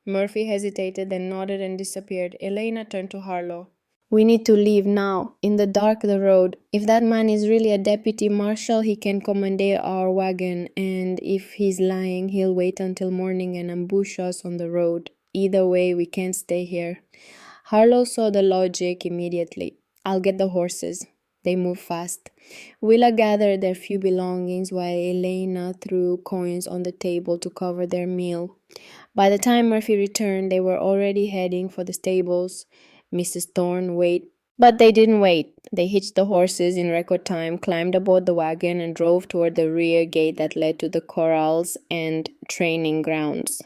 Murphy hesitated, then nodded and disappeared. Elena turned to Harlow. "We need to leave now. In the dark, the road. If that man is really a deputy marshal, he can commandeer our wagon, and if he's lying, he'll wait until morning and ambush us on the road. Either way, we can't stay here." Harlow saw the logic immediately. "I'll get the horses." They moved fast. Willa gathered their few belongings while Elena threw coins on the table to cover their meal. By the time Murphy returned, they were already heading for the stables. Mrs. Thorne waited. But they didn't wait. They hitched the horses in record time, climbed aboard the wagon, and drove toward the rear gate that led to the corrals and training grounds.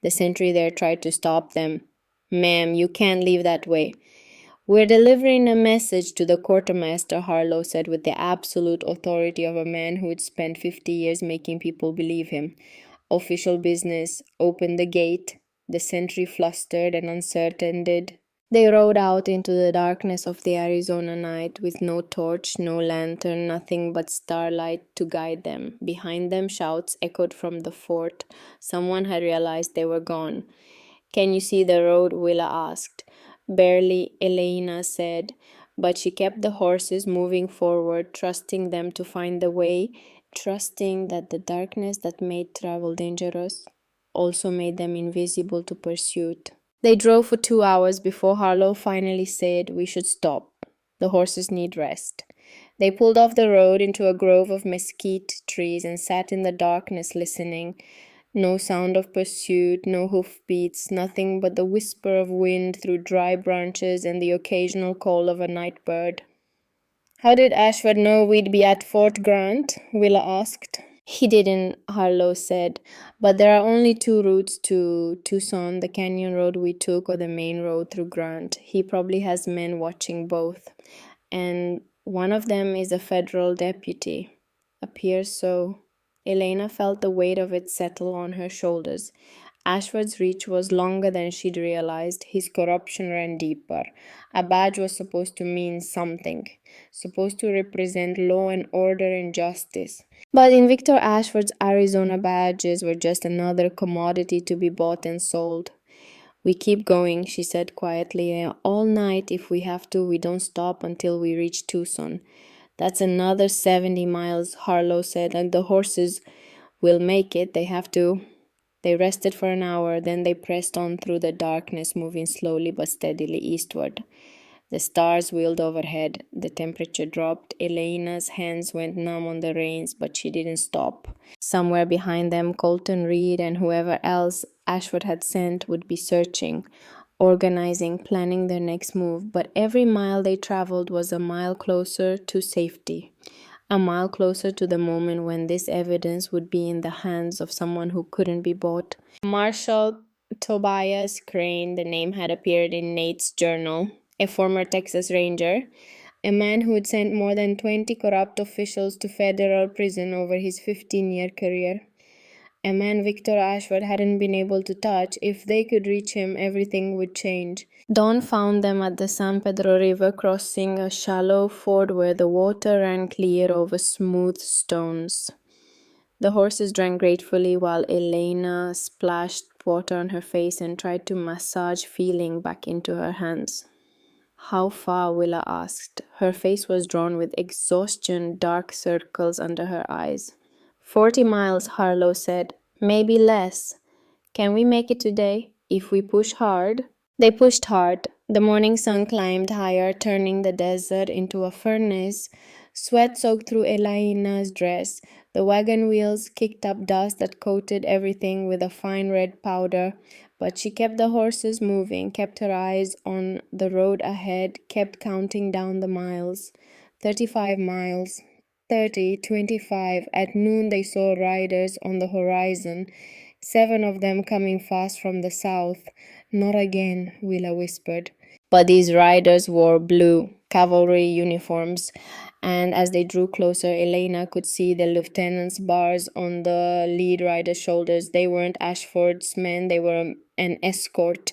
The sentry there tried to stop them. "Ma'am, you can't leave that way." "We're delivering a message to the quartermaster," Harlow said with the absolute authority of a man who'd spent 50 years making people believe him. "Official business. Open the gate." The sentry flustered and uncertain did. They rode out into the darkness of the Arizona night with no torch, no lantern, nothing but starlight to guide them. Behind them, shouts echoed from the fort. Someone had realized they were gone. "Can you see the road?" Willa asked. "Barely," Elena said, but she kept the horses moving forward, trusting them to find the way, trusting that the darkness that made travel dangerous also made them invisible to pursuit. They drove for 2 hours before Harlow finally said, "We should stop. The horses need rest." They pulled off the road into a grove of mesquite trees and sat in the darkness listening. No sound of pursuit, no hoofbeats, nothing but the whisper of wind through dry branches and the occasional call of a night bird. "How did Ashford know we'd be at Fort Grant?" Willa asked. "He didn't," Harlow said, "but there are only 2 routes to Tucson, the canyon road we took or the main road through Grant. He probably has men watching both, and one of them is a federal deputy." "Appears so." Elena felt the weight of it settle on her shoulders. Ashford's reach was longer than she'd realized. His corruption ran deeper. A badge was supposed to mean something, supposed to represent law and order and justice. But in Victor Ashford's Arizona, badges were just another commodity to be bought and sold. "We keep going," she said quietly. "All night if we have to. We don't stop until we reach Tucson." "That's another 70 miles, Harlow said, "and the horses will make it. They have to." They rested for an hour, then they pressed on through the darkness, moving slowly but steadily eastward. The stars wheeled overhead. The temperature dropped. Elena's hands went numb on the reins, but she didn't stop. Somewhere behind them, Colton Reed and whoever else Ashford had sent would be searching, organizing, planning their next move. But every mile they traveled was a mile closer to safety. A mile closer to the moment when this evidence would be in the hands of someone who couldn't be bought. Marshal Tobias Crane, the name had appeared in Nate's journal, a former Texas Ranger, a man who'd sent more than 20 corrupt officials to federal prison over his 15-year career. A man Victor Ashford hadn't been able to touch. If they could reach him, everything would change. Dawn found them at the San Pedro River, crossing a shallow ford where the water ran clear over smooth stones. The horses drank gratefully while Elena splashed water on her face and tried to massage feeling back into her hands. "How far?" Willa asked. Her face was drawn with exhaustion, dark circles under her eyes. 40 miles, Harlow said. "Maybe less. Can we make it today? If we push hard?" They pushed hard. The morning sun climbed higher, turning the desert into a furnace. Sweat soaked through Elena's dress. The wagon wheels kicked up dust that coated everything with a fine red powder. But she kept the horses moving, kept her eyes on the road ahead, kept counting down the miles. 35 miles. 30, 25. At noon, they saw riders on the horizon, 7 of them coming fast from the south. Not again, Willa whispered. But these riders wore blue cavalry uniforms, and as they drew closer, Elena could see the lieutenant's bars on the lead rider's shoulders. They weren't Ashford's men, they were an escort.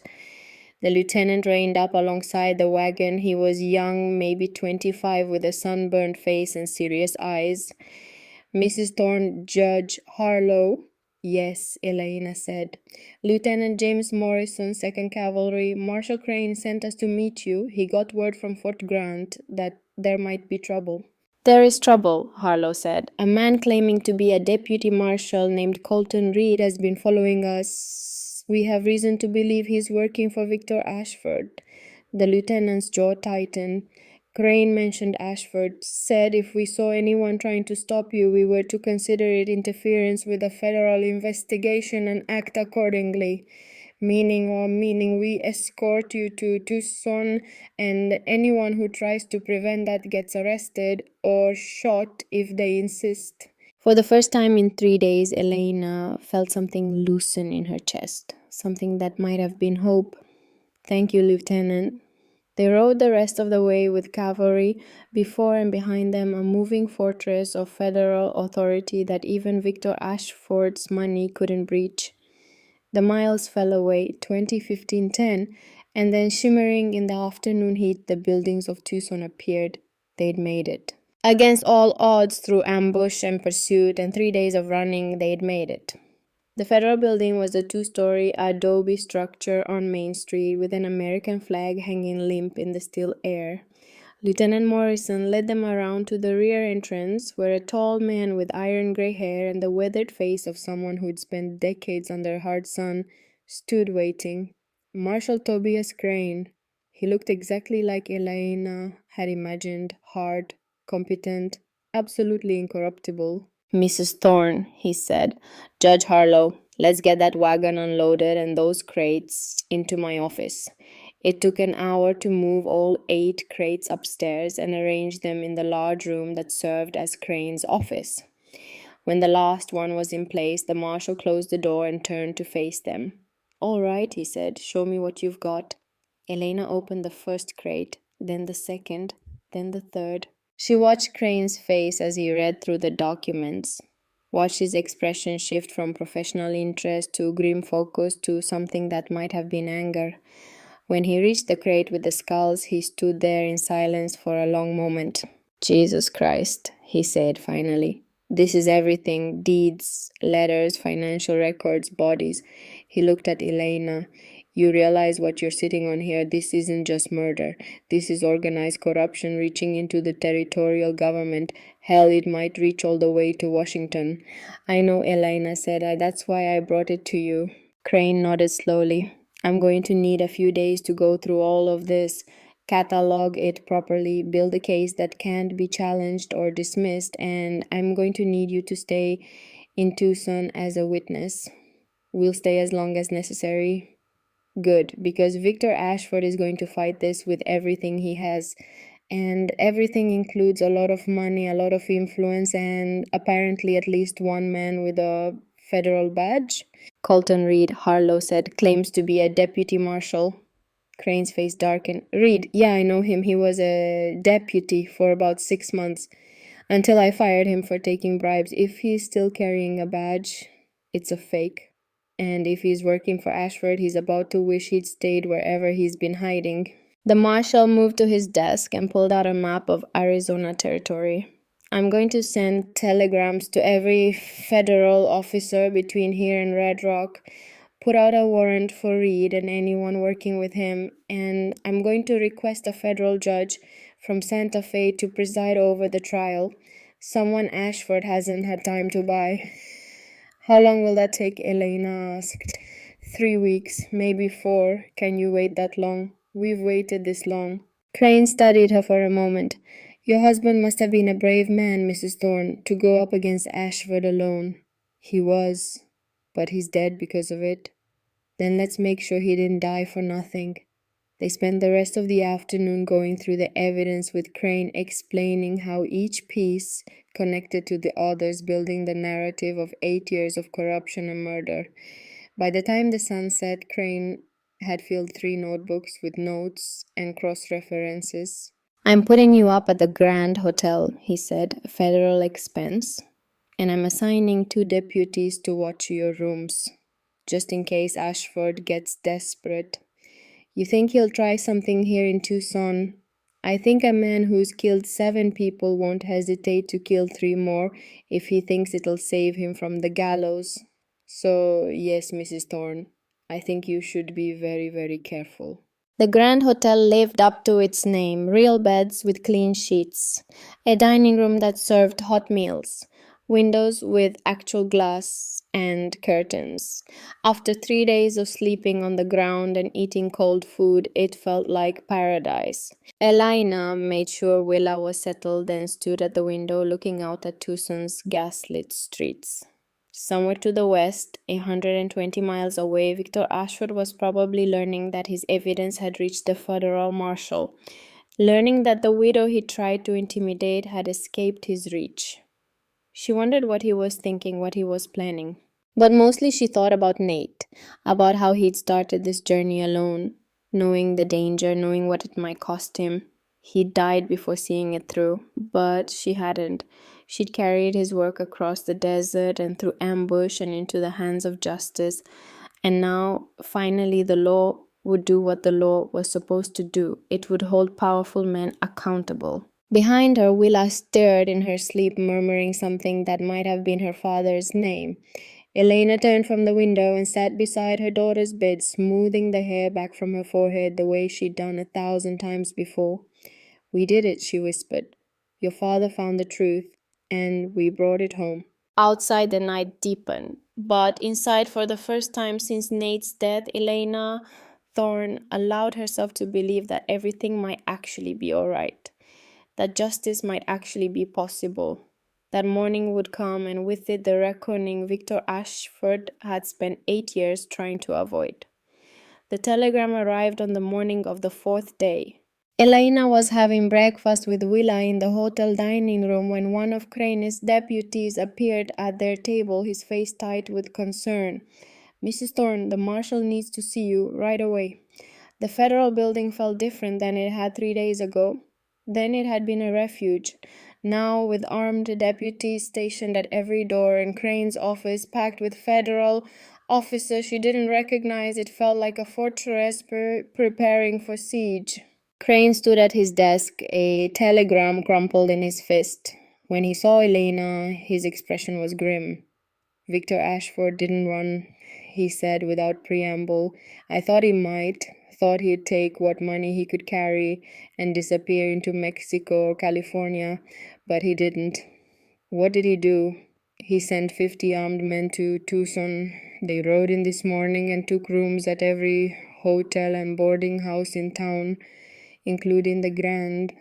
The lieutenant reined up alongside the wagon. He was young, maybe 25, with a sunburned face and serious eyes. Mrs. Thorne, Judge Harlow. Yes, Elena said. Lieutenant James Morrison, 2nd Cavalry. Marshal Crane sent us to meet you. He got word from Fort Grant that there might be trouble. There is trouble, Harlow said. A man claiming to be a deputy marshal named Colton Reed has been following us. We have reason to believe he's working for Victor Ashford. The lieutenant's jaw tightened. Crane mentioned Ashford, said if we saw anyone trying to stop you, we were to consider it interference with a federal investigation and act accordingly. Meaning we escort you to Tucson, and anyone who tries to prevent that gets arrested or shot if they insist. For the first time in 3 days, Elena felt something loosen in her chest, something that might have been hope. Thank you, Lieutenant. They rode the rest of the way with cavalry, before and behind them a moving fortress of federal authority that even Victor Ashford's money couldn't breach. The miles fell away, 20, 15, 10, and then shimmering in the afternoon heat, the buildings of Tucson appeared. They'd made it. Against all odds, through ambush and pursuit and 3 days of running, they'd made it. The federal building was a 2-story adobe structure on Main Street with an American flag hanging limp in the still air. Lieutenant Morrison led them around to the rear entrance, where a tall man with iron gray hair and the weathered face of someone who'd spent decades under hard sun stood waiting. Marshal Tobias Crane. He looked exactly like Elena had imagined, hard, competent, absolutely incorruptible. Mrs. Thorne, he said. Judge Harlow, let's get that wagon unloaded and those crates into my office. It took an hour to move all 8 crates upstairs and arrange them in the large room that served as Crane's office. When the last one was in place, the marshal closed the door and turned to face them. All right, he said, show me what you've got. Elena opened the first crate, then the second, then the third. She watched Crane's face as he read through the documents, watched his expression shift from professional interest to grim focus to something that might have been anger. When he reached the crate with the skulls, he stood there in silence for a long moment. Jesus Christ, he said finally. This is everything, deeds, letters, financial records, bodies. He looked at Elena. You realize what you're sitting on here. This isn't just murder. This is organized corruption reaching into the territorial government. Hell, it might reach all the way to Washington. I know, Elena said. That's why I brought it to you. Crane nodded slowly. I'm going to need a few days to go through all of this, catalog it properly, build a case that can't be challenged or dismissed, and I'm going to need you to stay in Tucson as a witness. We'll stay as long as necessary. Good, because Victor Ashford is going to fight this with everything he has, and everything includes a lot of money, a lot of influence, and apparently at least one man with a federal badge. Colton Reed, Harlow said, claims to be a deputy marshal. Crane's face darkened. Reed, yeah, I know him. He was a deputy for about 6 months, until I fired him for taking bribes. If he's still carrying a badge, it's a fake. And if he's working for Ashford, he's about to wish he'd stayed wherever he's been hiding. The marshal moved to his desk and pulled out a map of Arizona territory. I'm going to send telegrams to every federal officer between here and Red Rock, put out a warrant for Reed and anyone working with him, and I'm going to request a federal judge from Santa Fe to preside over the trial. Someone Ashford hasn't had time to buy. How long will that take? Elena asked. 3 weeks, maybe 4. Can you wait that long? We've waited this long. Crane studied her for a moment. Your husband must have been a brave man, Mrs. Thorne, to go up against Ashford alone. He was, but he's dead because of it. Then let's make sure he didn't die for nothing. They spent the rest of the afternoon going through the evidence with Crane explaining how each piece connected to the others, building the narrative of 8 years of corruption and murder. By the time the sun set, Crane had filled 3 notebooks with notes and cross-references. I'm putting you up at the Grand Hotel, he said, federal expense, and I'm assigning 2 deputies to watch your rooms, just in case Ashford gets desperate. You think he'll try something here in Tucson? I think a man who's killed 7 people won't hesitate to kill 3 more if he thinks it'll save him from the gallows. So, yes, Mrs. Thorne, I think you should be very, very careful. The Grand Hotel lived up to its name, real beds with clean sheets, a dining room that served hot meals, windows with actual glass and curtains. After 3 days of sleeping on the ground and eating cold food, it felt like paradise. Elena made sure Willa was settled and stood at the window looking out at Tucson's gaslit streets. Somewhere to the west, 120 miles away, Victor Ashford was probably learning that his evidence had reached the federal marshal, learning that the widow he tried to intimidate had escaped his reach. She wondered what he was thinking, what he was planning. But mostly she thought about Nate, about how he'd started this journey alone, knowing the danger, knowing what it might cost him. He died before seeing it through, but she hadn't. She'd carried his work across the desert and through ambush and into the hands of justice. And now, finally, the law would do what the law was supposed to do. It would hold powerful men accountable. Behind her, Willa stirred in her sleep, murmuring something that might have been her father's name. Elena turned from the window and sat beside her daughter's bed, smoothing the hair back from her forehead the way she'd done 1,000 times before. We did it, she whispered. Your father found the truth, and we brought it home. Outside, the night deepened, but inside, for the first time since Nate's death, Elena Thorne allowed herself to believe that everything might actually be all right, that justice might actually be possible. That morning would come, and with it the reckoning Victor Ashford had spent 8 years trying to avoid. The telegram arrived on the morning of the 4th day. Elena was having breakfast with Willa in the hotel dining room when one of Crane's deputies appeared at their table, his face tight with concern. Mrs. Thorne, the marshal needs to see you right away. The federal building felt different than it had 3 days ago. Then it had been a refuge. Now, with armed deputies stationed at every door and Crane's office packed with federal officers she didn't recognize, it felt like a fortress preparing for siege. Crane stood at his desk, a telegram crumpled in his fist. When he saw Elena, his expression was grim. Victor Ashford didn't run, he said without preamble. I thought he might, thought he'd take what money he could carry and disappear into Mexico or California, but he didn't. What did he do? He sent 50 armed men to Tucson. They rode in this morning and took rooms at every hotel and boarding house in town, including the Grand.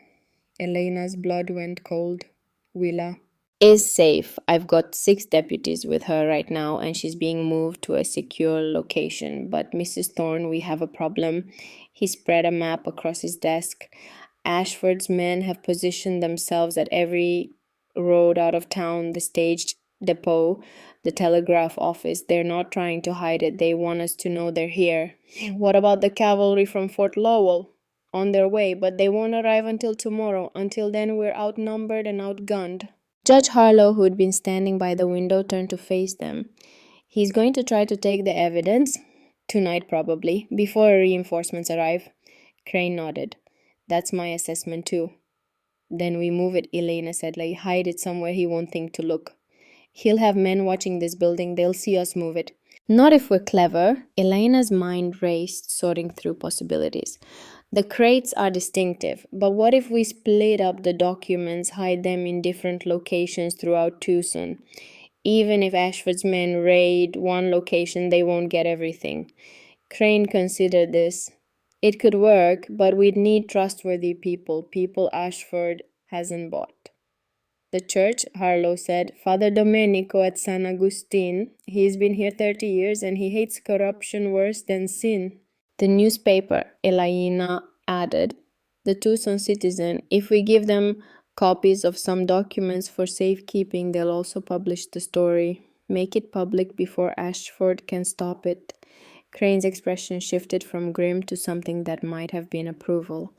Elena's blood went cold. Willa is safe. I've got 6 deputies with her right now, and she's being moved to a secure location. But Mrs. Thorne, we have a problem. He spread a map across his desk. Ashford's men have positioned themselves at every road out of town, the stage depot, the telegraph office. They're not trying to hide it. They want us to know they're here. What about the cavalry from Fort Lowell? On their way, but they won't arrive until tomorrow. Until then, we're outnumbered and outgunned. Judge Harlow, who'd been standing by the window, turned to face them. He's going to try to take the evidence, tonight probably, before reinforcements arrive. Crane nodded. That's my assessment too. Then we move it, Elena said, like hide it somewhere he won't think to look. He'll have men watching this building. They'll see us move it. Not if we're clever. Elena's mind raced, sorting through possibilities. The crates are distinctive, but what if we split up the documents, hide them in different locations throughout Tucson? Even if Ashford's men raid one location, they won't get everything. Crane considered this. It could work, but we'd need trustworthy people Ashford hasn't bought. The church, Harlow said. Father Domenico at San Agustin. He's been here 30 years and he hates corruption worse than sin. The newspaper, Elaina added. The Tucson Citizen. If we give them copies of some documents for safekeeping, they'll also publish the story. Make it public before Ashford can stop it. Crane's expression shifted from grim to something that might have been approval.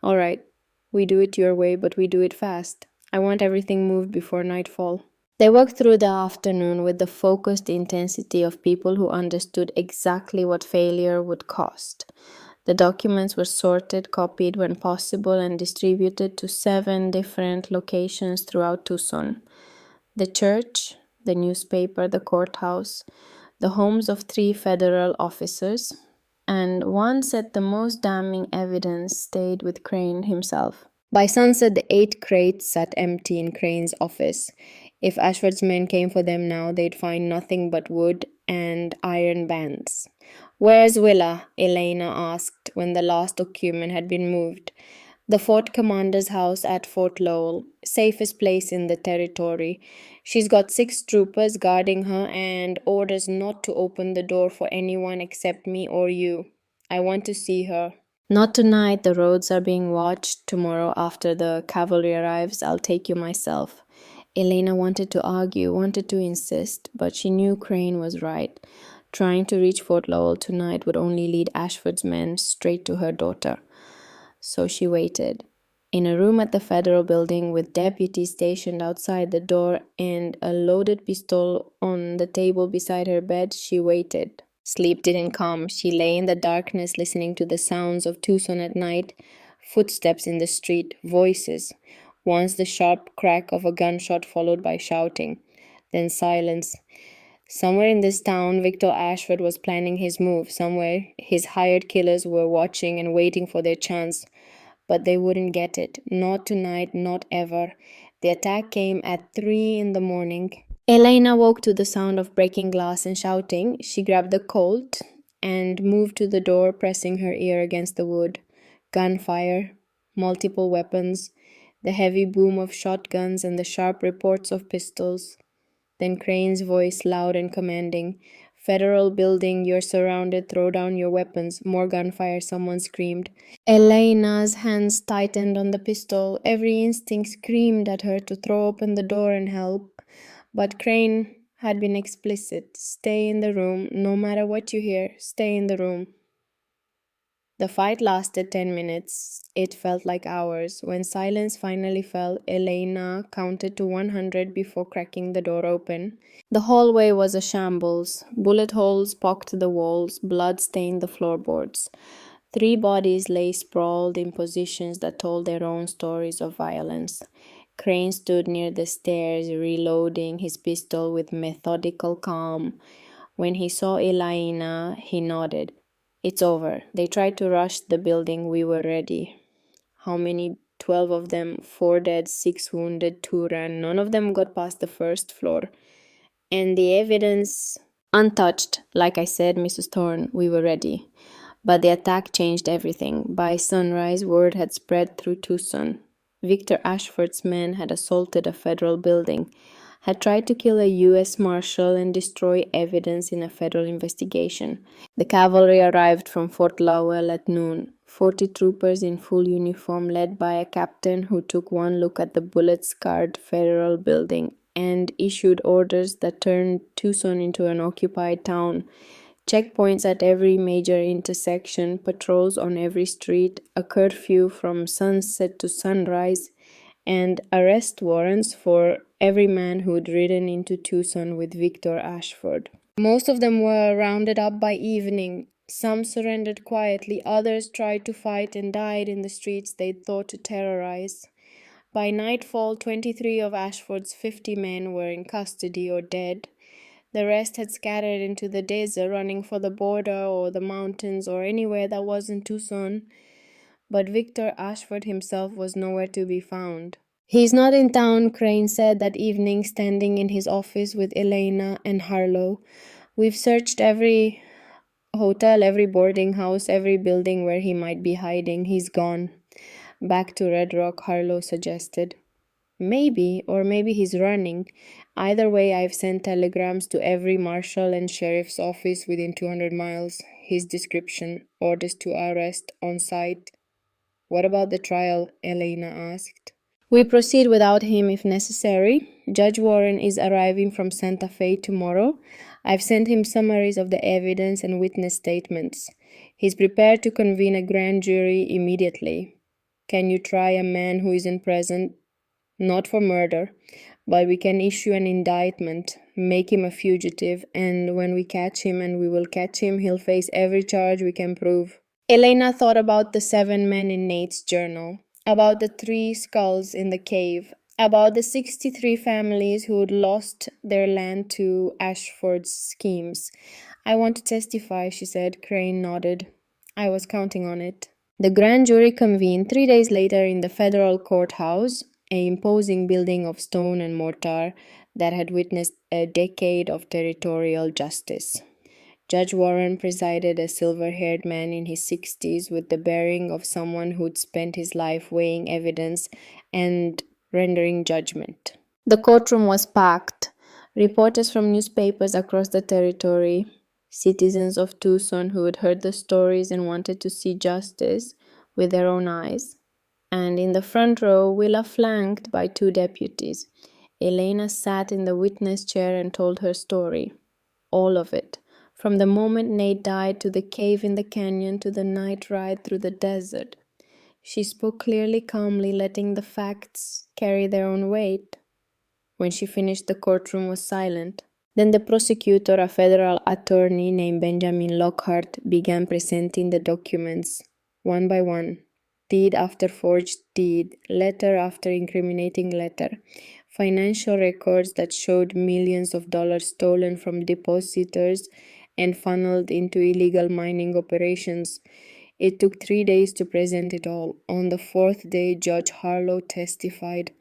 All right, we do it your way, but we do it fast. I want everything moved before nightfall. They worked through the afternoon with the focused intensity of people who understood exactly what failure would cost. The documents were sorted, copied when possible, and distributed to 7 different locations throughout Tucson. The church, the newspaper, the courthouse, the homes of 3 federal officers, and one said the most damning evidence stayed with Crane himself. By sunset, the 8 crates sat empty in Crane's office. If Ashford's men came for them now, they'd find nothing but wood and iron bands. Where's Willa? Elena asked when the last document had been moved. The Fort Commander's house at Fort Lowell, safest place in the territory. She's got 6 troopers guarding her and orders not to open the door for anyone except me or you. I want to see her. Not tonight, the roads are being watched. Tomorrow, after the cavalry arrives, I'll take you myself. Elena wanted to argue, wanted to insist, but she knew Crane was right. Trying to reach Fort Lowell tonight would only lead Ashford's men straight to her daughter. So she waited. In a room at the federal building with deputies stationed outside the door and a loaded pistol on the table beside her bed, she waited. Sleep didn't come. She lay in the darkness listening to the sounds of Tucson at night, footsteps in the street, voices. Once the sharp crack of a gunshot followed by shouting. Then silence. Somewhere in this town, Victor Ashford was planning his move. Somewhere, his hired killers were watching and waiting for their chance. But they wouldn't get it. Not tonight, not ever. The attack came at 3 in the morning. Elena woke to the sound of breaking glass and shouting. She grabbed the Colt and moved to the door, pressing her ear against the wood. Gunfire, multiple weapons, the heavy boom of shotguns and the sharp reports of pistols. Then Crane's voice, loud and commanding. Federal building, you're surrounded, throw down your weapons. More gunfire, someone screamed. Elena's hands tightened on the pistol. Every instinct screamed at her to throw open the door and help. But Crane had been explicit. Stay in the room. No matter what you hear, stay in the room. The fight lasted 10 minutes. It felt like hours. When silence finally fell, Elena counted to 100 before cracking the door open. The hallway was a shambles. Bullet holes pocked the walls, blood stained the floorboards. 3 bodies lay sprawled in positions that told their own stories of violence. Crane stood near the stairs, reloading his pistol with methodical calm. When he saw Elena, he nodded. It's over. They tried to rush the building. We were ready. How many? 12 of them. 4 dead, 6 wounded, 2 ran. None of them got past the first floor. And the evidence untouched. Like I said, Mrs. Thorne, we were ready. But the attack changed everything. By sunrise, word had spread through Tucson. Victor Ashford's men had assaulted a federal building, had tried to kill a U.S. Marshal and destroy evidence in a federal investigation. The cavalry arrived from Fort Lowell at noon, 40 troopers in full uniform led by a captain who took one look at the bullet-scarred federal building and issued orders that turned Tucson into an occupied town. Checkpoints at every major intersection, patrols on every street, a curfew from sunset to sunrise, and arrest warrants for every man who'd ridden into Tucson with Victor Ashford. Most of them were rounded up by evening. Some surrendered quietly, others tried to fight and died in the streets they'd thought to terrorize. By nightfall, 23 of Ashford's 50 men were in custody or dead. The rest had scattered into the desert, running for the border or the mountains or anywhere that wasn't Tucson. But Victor Ashford himself was nowhere to be found. He's not in town, Crane said that evening, standing in his office with Elena and Harlow. We've searched every hotel, every boarding house, every building where he might be hiding. He's gone. Back to Red Rock, Harlow suggested. Maybe, or maybe he's running. Either way, I've sent telegrams to every marshal and sheriff's office within 200 miles. His description, orders to arrest on site. What about the trial? Elena asked. We proceed without him if necessary. Judge Warren is arriving from Santa Fe tomorrow. I've sent him summaries of the evidence and witness statements. He's prepared to convene a grand jury immediately. Can you try a man who isn't present? Not for murder, but we can issue an indictment, make him a fugitive, and when we catch him, and we will catch him, he'll face every charge we can prove. Elena thought about the 7 men in Nate's journal, about the 3 skulls in the cave, about the 63 families who'd lost their land to Ashford's schemes. I want to testify, she said. Crane nodded. I was counting on it. The grand jury convened 3 days later in the federal courthouse, an imposing building of stone and mortar that had witnessed a decade of territorial justice. Judge Warren presided, a silver-haired man in his 60s with the bearing of someone who'd spent his life weighing evidence and rendering judgment. The courtroom was packed. Reporters from newspapers across the territory, citizens of Tucson who had heard the stories and wanted to see justice with their own eyes. And in the front row, Willa flanked by 2 deputies. Elena sat in the witness chair and told her story. All of it. From the moment Nate died to the cave in the canyon to the night ride through the desert. She spoke clearly, calmly, letting the facts carry their own weight. When she finished, the courtroom was silent. Then the prosecutor, a federal attorney named Benjamin Lockhart, began presenting the documents, one by one. Deed after forged deed, letter after incriminating letter, financial records that showed millions of dollars stolen from depositors and funneled into illegal mining operations. It took 3 days to present it all. On the 4th day, Judge Harlow testified,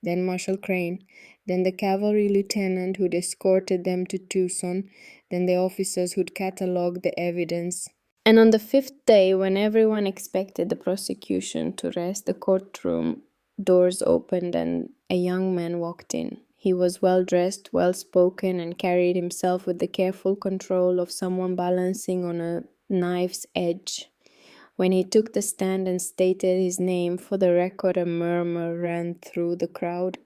then Marshal Crane, then the cavalry lieutenant who'd escorted them to Tucson, then the officers who'd cataloged the evidence. And on the 5th day, when everyone expected the prosecution to rest, the courtroom doors opened and a young man walked in. He was well-dressed, well-spoken, and carried himself with the careful control of someone balancing on a knife's edge. When he took the stand and stated his name, for the record a murmur ran through the crowd.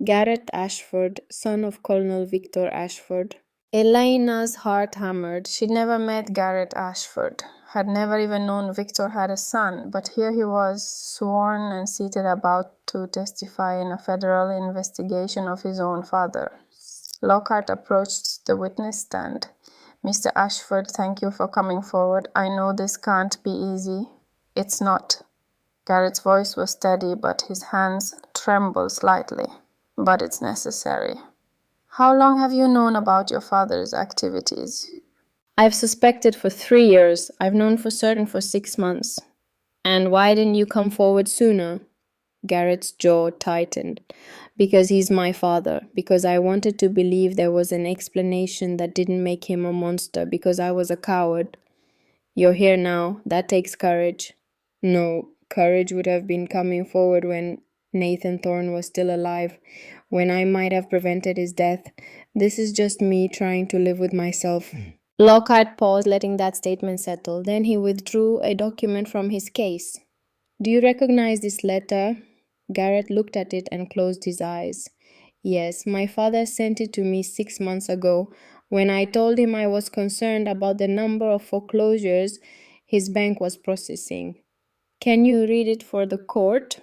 Garrett Ashford, son of Colonel Victor Ashford. Elena's heart hammered. She'd never met Garrett Ashford, had never even known Victor had a son, but here he was, sworn and seated about to testify in a federal investigation of his own father. Lockhart approached the witness stand. Mr. Ashford, thank you for coming forward. I know this can't be easy. It's not. Garrett's voice was steady, but his hands trembled slightly. But it's necessary. How long have you known about your father's activities? I've suspected for 3 years. I've known for certain for 6 months. And why didn't you come forward sooner? Garrett's jaw tightened. Because he's my father. Because I wanted to believe there was an explanation that didn't make him a monster. Because I was a coward. You're here now. That takes courage. No, courage would have been coming forward when Nathan Thorne was still alive, when I might have prevented his death. This is just me trying to live with myself. Lockhart paused, letting that statement settle. Then he withdrew a document from his case. Do you recognize this letter? Garrett looked at it and closed his eyes. Yes, my father sent it to me 6 months ago. When I told him I was concerned about the number of foreclosures his bank was processing. Can you read it for the court?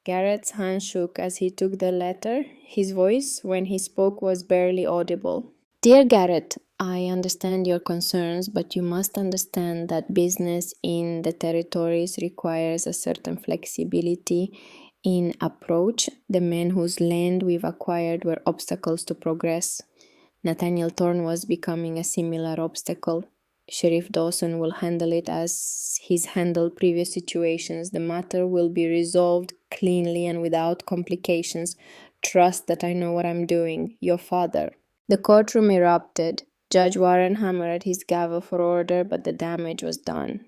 Garrett's hand shook as he took the letter. His voice, when he spoke, was barely audible. Dear Garrett, I understand your concerns, but you must understand that business in the territories requires a certain flexibility in approach. The men whose land we've acquired were obstacles to progress. Nathaniel Thorne was becoming a similar obstacle. Sheriff Dawson will handle it as he's handled previous situations. The matter will be resolved cleanly and without complications. Trust that I know what I'm doing. Your father. The courtroom erupted. Judge Warren hammered his gavel for order, but the damage was done.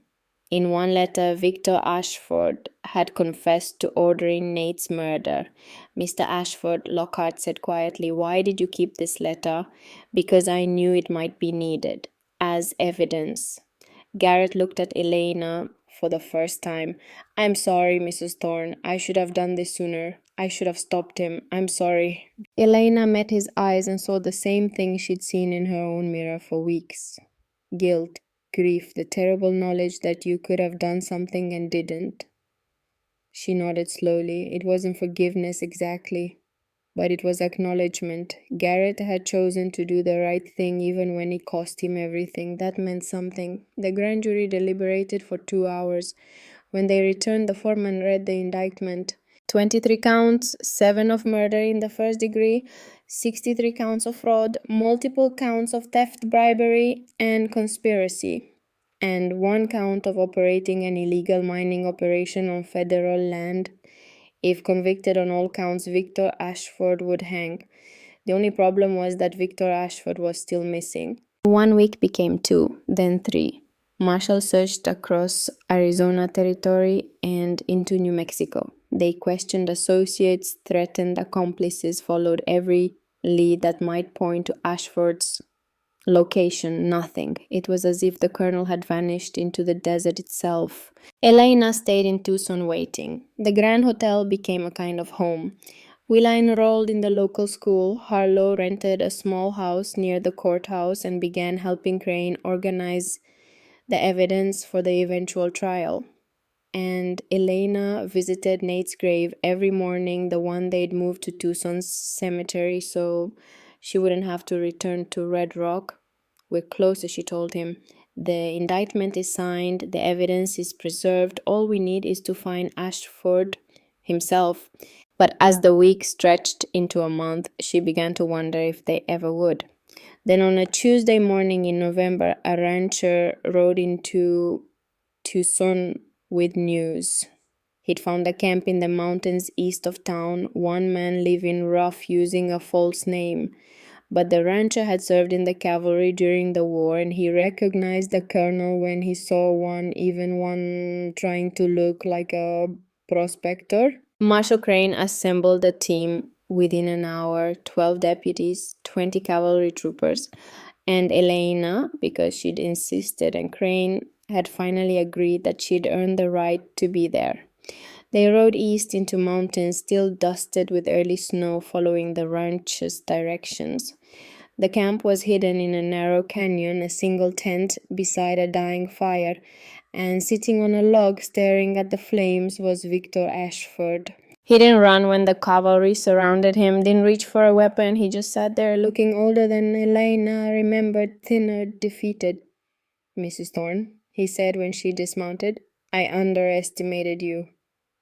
In one letter, Victor Ashford had confessed to ordering Nate's murder. Mr. Ashford, Lockhart said quietly, "Why did you keep this letter?" "Because I knew it might be needed. As evidence." Garrett looked at Elena for the first time. "I'm sorry, Mrs. Thorne. I should have done this sooner. I should have stopped him. I'm sorry." Elena met his eyes and saw the same thing she'd seen in her own mirror for weeks. Guilt, grief, the terrible knowledge that you could have done something and didn't. She nodded slowly. It wasn't forgiveness exactly, but it was acknowledgement. Garrett had chosen to do the right thing even when it cost him everything. That meant something. The grand jury deliberated for 2 hours. When they returned, the foreman read the indictment. 23 counts, 7 of murder in the first degree, 63 counts of fraud, multiple counts of theft, bribery, and conspiracy, and 1 count of operating an illegal mining operation on federal land. If convicted on all counts, Victor Ashford would hang. The only problem was that Victor Ashford was still missing. 1 week became 2, then 3. Marshals searched across Arizona territory and into New Mexico. They questioned associates, threatened accomplices, followed every lead that might point to Ashford's location. Nothing. It was as if the colonel had vanished into the desert itself. Elena stayed in Tucson waiting. The Grand Hotel became a kind of home. Willa enrolled in the local school. Harlow rented a small house near the courthouse and began helping Crane organize the evidence for the eventual trial. And Elena visited Nate's grave every morning, the one they'd moved to Tucson's cemetery so she wouldn't have to return to Red Rock. "We're closer," she told him. "The indictment is signed, the evidence is preserved. All we need is to find Ashford himself." But as the weeks stretched into a month, she began to wonder if they ever would. Then on a Tuesday morning in November, a rancher rode into Tucson with news. He'd found a camp in the mountains east of town, one man living rough using a false name. But the rancher had served in the cavalry during the war, and he recognized the colonel when he saw one, even one trying to look like a prospector. Marshal Crane assembled a team within an hour, 12 deputies, 20 cavalry troopers, and Elena, because she'd insisted and Crane had finally agreed that she'd earned the right to be there. They rode east into mountains still dusted with early snow, following the ranch's directions. The camp was hidden in a narrow canyon, a single tent beside a dying fire, and sitting on a log staring at the flames was Victor Ashford. He didn't run when the cavalry surrounded him, didn't reach for a weapon. He just sat there looking older than Elena remembered, thinner, defeated. "Mrs. Thorne," he said when she dismounted, "I underestimated you.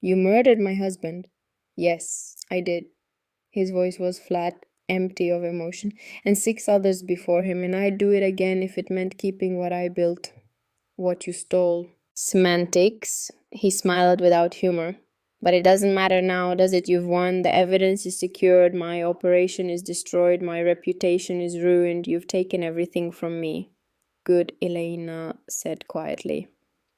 You murdered my husband." "Yes, I did." His voice was flat, empty of emotion. "And 6 others before him, and I'd do it again if it meant keeping what I built. What you stole." "Semantics," he smiled without humor. "But it doesn't matter now, does it? You've won. The evidence is secured. My operation is destroyed. My reputation is ruined. You've taken everything from me." "Good," Elena said quietly.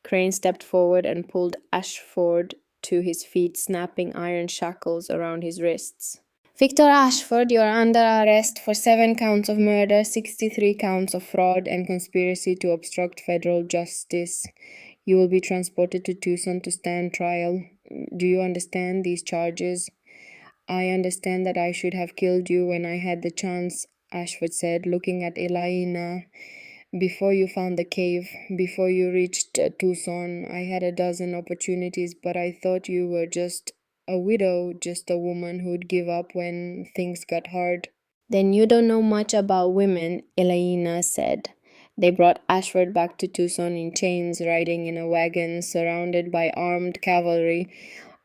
Crane stepped forward and pulled Ashford to his feet, snapping iron shackles around his wrists. "Victor Ashford, you are under arrest for 7 counts of murder, 63 counts of fraud, and conspiracy to obstruct federal justice. You will be transported to Tucson to stand trial. Do you understand these charges?" "I understand that I should have killed you when I had the chance," Ashford said, looking at Elena. "Before you found the cave, before you reached Tucson, I had a dozen opportunities, but I thought you were just a widow, just a woman who'd give up when things got hard." "Then you don't know much about women," Elena said. They brought Ashford back to Tucson in chains, riding in a wagon, surrounded by armed cavalry.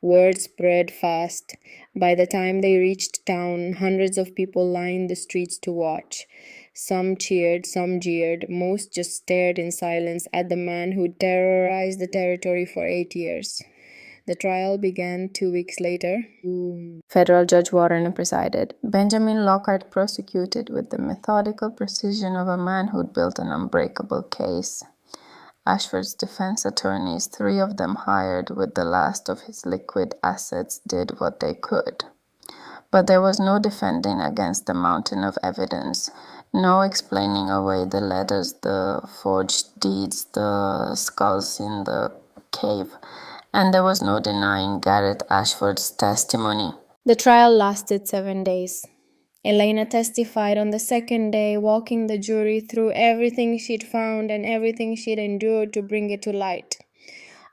Word spread fast. By the time they reached town, hundreds of people lined the streets to watch. Some cheered, some jeered, most just stared in silence at the man who terrorized the territory for 8 years. The trial began 2 weeks later. Federal Judge Warren presided. Benjamin Lockhart prosecuted with the methodical precision of a man who'd built an unbreakable case. Ashford's defense attorneys, 3 of them hired with the last of his liquid assets, did what they could. But there was no defending against the mountain of evidence, no explaining away the letters, the forged deeds, the skulls in the cave, and there was no denying Garrett Ashford's testimony. The trial lasted 7 days. Elena testified on the second day, walking the jury through everything she'd found and everything she'd endured to bring it to light.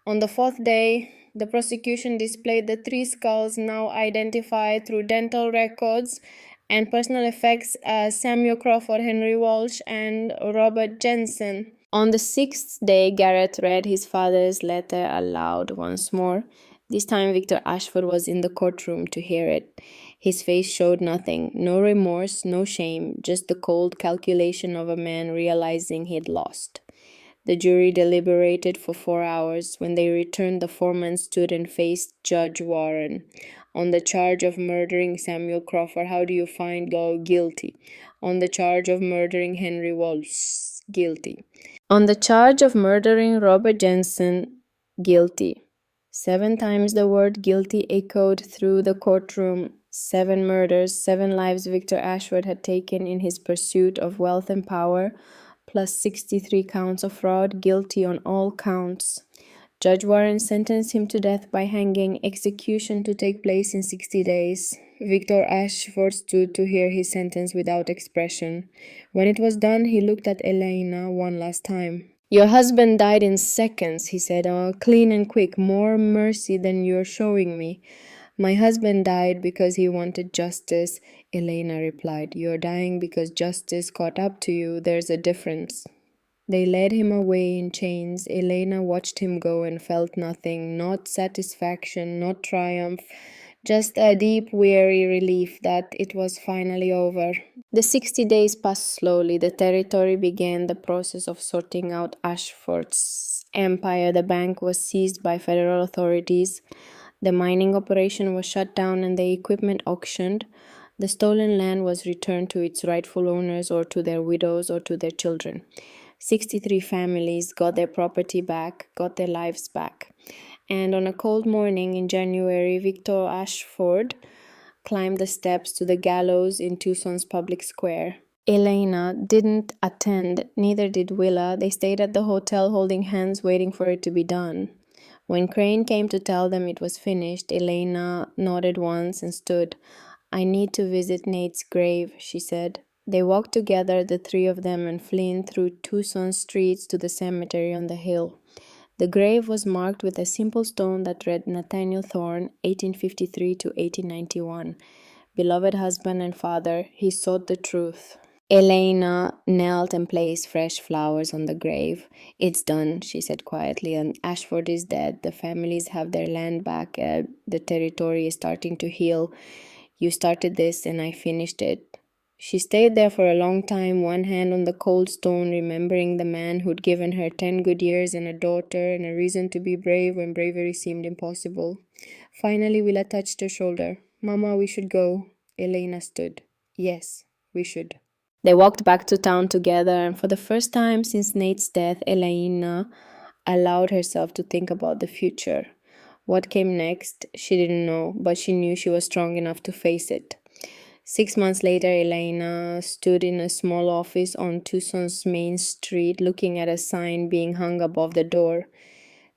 On the 4th day, the prosecution displayed the 3 skulls now identified through dental records and personal effects as Samuel Crawford, Henry Walsh, and Robert Jensen. On the 6th day, Garrett read his father's letter aloud once more. This time Victor Ashford was in the courtroom to hear it. His face showed nothing, no remorse, no shame, just the cold calculation of a man realizing he'd lost. The jury deliberated for 4 hours. When they returned, the foreman stood and faced Judge Warren. On the charge of murdering Samuel Crawford, how do you find guilty? On the charge of murdering Henry Walsh, guilty. On the charge of murdering Robert Jensen, guilty. 7 times the word guilty echoed through the courtroom. 7 murders, 7 lives Victor Ashford had taken in his pursuit of wealth and power, plus 63 counts of fraud, guilty on all counts. Judge Warren sentenced him to death by hanging, execution to take place in 60 days. Victor Ashford stood to hear his sentence without expression. When it was done, he looked at Elena one last time. Your husband died in seconds, he said, clean and quick, more mercy than you're showing me. My husband died because he wanted justice, Elena replied. You're dying because justice caught up to you. There's a difference. They led him away in chains. Elena watched him go and felt nothing, not satisfaction, not triumph, just a deep, weary relief that it was finally over. The 60 days passed slowly. The territory began the process of sorting out Ashford's empire. The bank was seized by federal authorities. The mining operation was shut down and the equipment auctioned. The stolen land was returned to its rightful owners or to their widows or to their children. 63 families got their property back, got their lives back. And on a cold morning in January, Victor Ashford climbed the steps to the gallows in Tucson's public square. Elena didn't attend, neither did Willa. They stayed at the hotel holding hands, waiting for it to be done. When Crane came to tell them it was finished, Elena nodded once and stood. I need to visit Nate's grave, she said. They walked together, the 3 of them, and Flynn through Tucson streets to the cemetery on the hill. The grave was marked with a simple stone that read Nathaniel Thorne, 1853 to 1891. Beloved husband and father, he sought the truth. Elena knelt and placed fresh flowers on the grave. It's done, she said quietly, and Ashford is dead. The families have their land back. The territory is starting to heal. You started this and I finished it. She stayed there for a long time, one hand on the cold stone, remembering the man who'd given her 10 good years and a daughter and a reason to be brave when bravery seemed impossible. Finally, Willa touched her shoulder. Mama, we should go. Elena stood. Yes, we should. They walked back to town together, and for the first time since Nate's death, Elena allowed herself to think about the future. What came next, she didn't know, but she knew she was strong enough to face it. 6 months later, Elena stood in a small office on Tucson's main street, looking at a sign being hung above the door.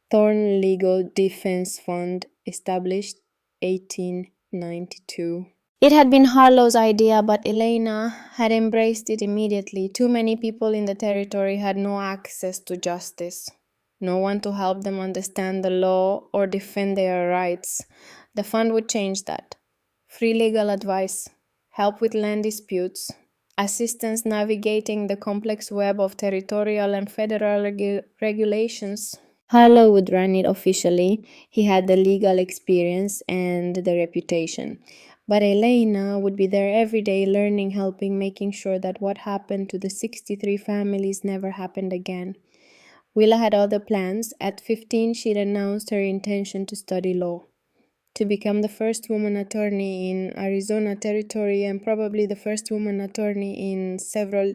Thorne Legal Defense Fund, established 1892. It had been Harlow's idea, but Elena had embraced it immediately. Too many people in the territory had no access to justice. No one to help them understand the law or defend their rights. The fund would change that. Free legal advice, help with land disputes, assistance navigating the complex web of territorial and federal regulations. Harlow would run it officially. He had the legal experience and the reputation. But Elena would be there every day, learning, helping, making sure that what happened to the 63 families never happened again. Willa had other plans. At 15, she'd announced her intention to study law, to become the first woman attorney in Arizona Territory and probably the first woman attorney in several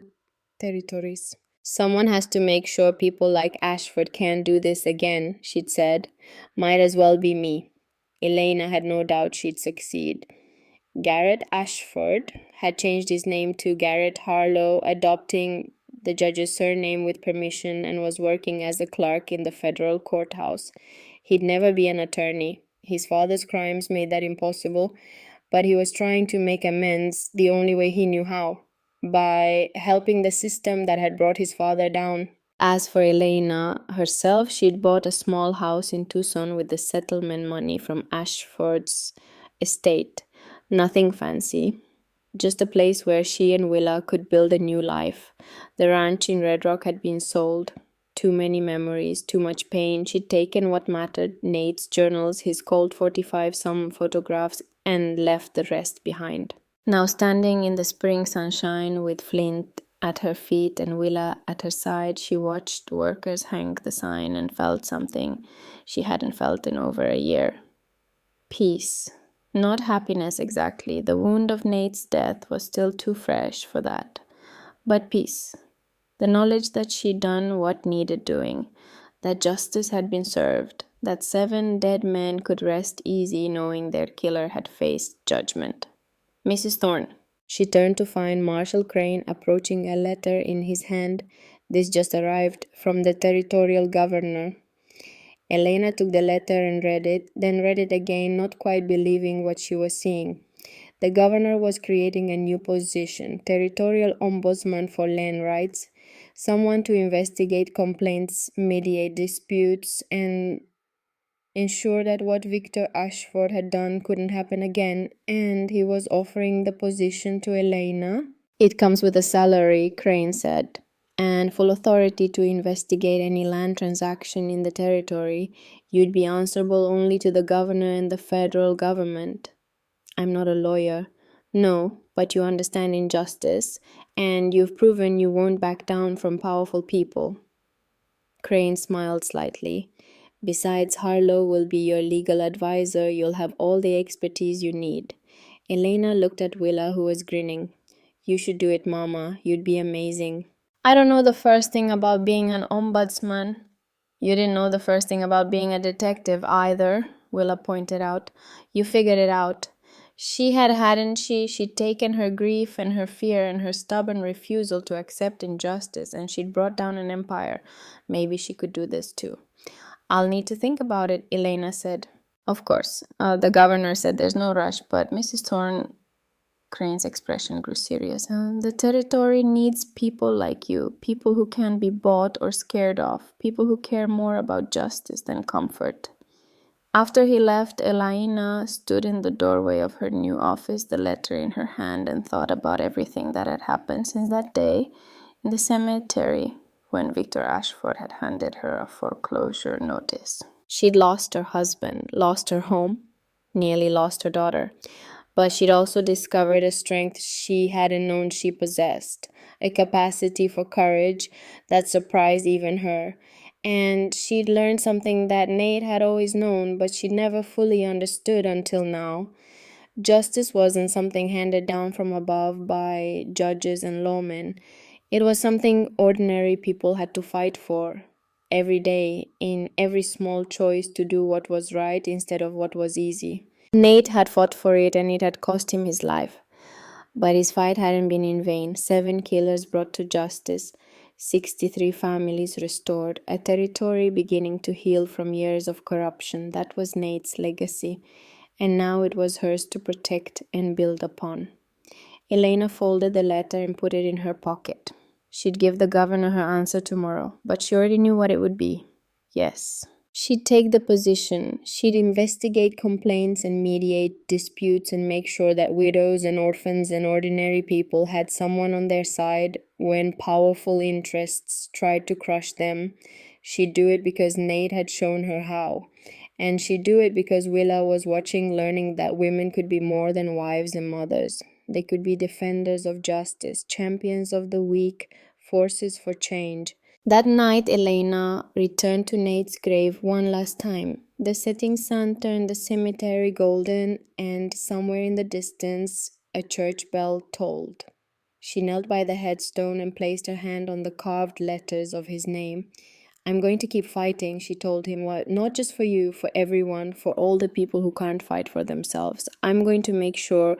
territories. Someone has to make sure people like Ashford can't do this again, she'd said. Might as well be me. Elena had no doubt she'd succeed. Garrett Ashford had changed his name to Garrett Harlow, adopting the judge's surname with permission, and was working as a clerk in the federal courthouse. He'd never be an attorney. His father's crimes made that impossible, but he was trying to make amends the only way he knew how, by helping the system that had brought his father down. As for Elena herself, she'd bought a small house in Tucson with the settlement money from Ashford's estate. Nothing fancy, just a place where she and Willa could build a new life. The ranch in Red Rock had been sold. Too many memories, too much pain. She'd taken what mattered, Nate's journals, his Colt 45, some photographs, and left the rest behind. Now standing in the spring sunshine with Flint at her feet and Willa at her side, she watched workers hang the sign and felt something she hadn't felt in over a year. Peace. Not happiness exactly. The wound of Nate's death was still too fresh for that. But peace. The knowledge that she'd done what needed doing, that justice had been served, that 7 dead men could rest easy knowing their killer had faced judgment. Mrs. Thorne. She turned to find Marshall Crane approaching a letter in his hand. This just arrived from the territorial governor. Elena took the letter and read it, then read it again, not quite believing what she was seeing. The governor was creating a new position, territorial ombudsman for land rights, someone to investigate complaints, mediate disputes, and ensure that what Victor Ashford had done couldn't happen again, and he was offering the position to Elena. It comes with a salary, Crane said, and full authority to investigate any land transaction in the territory. You'd be answerable only to the governor and the federal government. I'm not a lawyer. No, but you understand injustice, and you've proven you won't back down from powerful people. Crane smiled slightly. Besides, Harlow will be your legal advisor. You'll have all the expertise you need. Elena looked at Willa, who was grinning. You should do it, Mama. You'd be amazing. I don't know the first thing about being an ombudsman. You didn't know the first thing about being a detective either, Willa pointed out. You figured it out. She had, hadn't she? She'd taken her grief and her fear and her stubborn refusal to accept injustice, and she'd brought down an empire. Maybe she could do this too. I'll need to think about it, Elena said. Of course. The governor said there's no rush, but Mrs. Thorne, Crane's expression grew serious. The territory needs people like you, people who can't be bought or scared off, people who care more about justice than comfort. After he left, Elena stood in the doorway of her new office, the letter in her hand, and thought about everything that had happened since that day in the cemetery when Victor Ashford had handed her a foreclosure notice. She'd lost her husband, lost her home, nearly lost her daughter. But she'd also discovered a strength she hadn't known she possessed, a capacity for courage that surprised even her. And she'd learned something that Nate had always known, but she'd never fully understood until now. Justice wasn't something handed down from above by judges and lawmen. It was something ordinary people had to fight for every day, in every small choice to do what was right instead of what was easy. Nate had fought for it, and it had cost him his life. But his fight hadn't been in vain. 7 killers brought to justice, 63 families restored, a territory beginning to heal from years of corruption. That was Nate's legacy, and now it was hers to protect and build upon. Elena folded the letter and put it in her pocket. She'd give the governor her answer tomorrow, but she already knew what it would be. Yes. She'd take the position. She'd investigate complaints and mediate disputes and make sure that widows and orphans and ordinary people had someone on their side when powerful interests tried to crush them. She'd do it because Nate had shown her how. And she'd do it because Willa was watching, learning that women could be more than wives and mothers. They could be defenders of justice, champions of the weak, forces for change. That night, Elena returned to Nate's grave one last time. The setting sun turned the cemetery golden, and somewhere in the distance, a church bell tolled. She knelt by the headstone and placed her hand on the carved letters of his name. I'm going to keep fighting, she told him, not just for you, for everyone, for all the people who can't fight for themselves. I'm going to make sure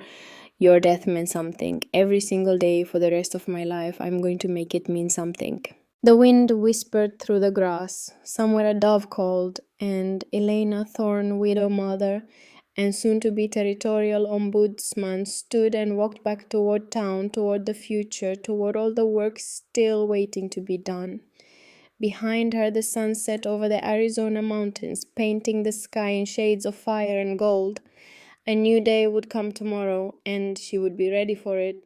your death meant something. Every single day for the rest of my life, I'm going to make it mean something. The wind whispered through the grass. Somewhere a dove called, and Elena Thorne, widow mother, and soon to be territorial ombudsman, stood and walked back toward town, toward the future, toward all the work still waiting to be done. Behind her, the sun set over the Arizona mountains, painting the sky in shades of fire and gold. A new day would come tomorrow, and she would be ready for it.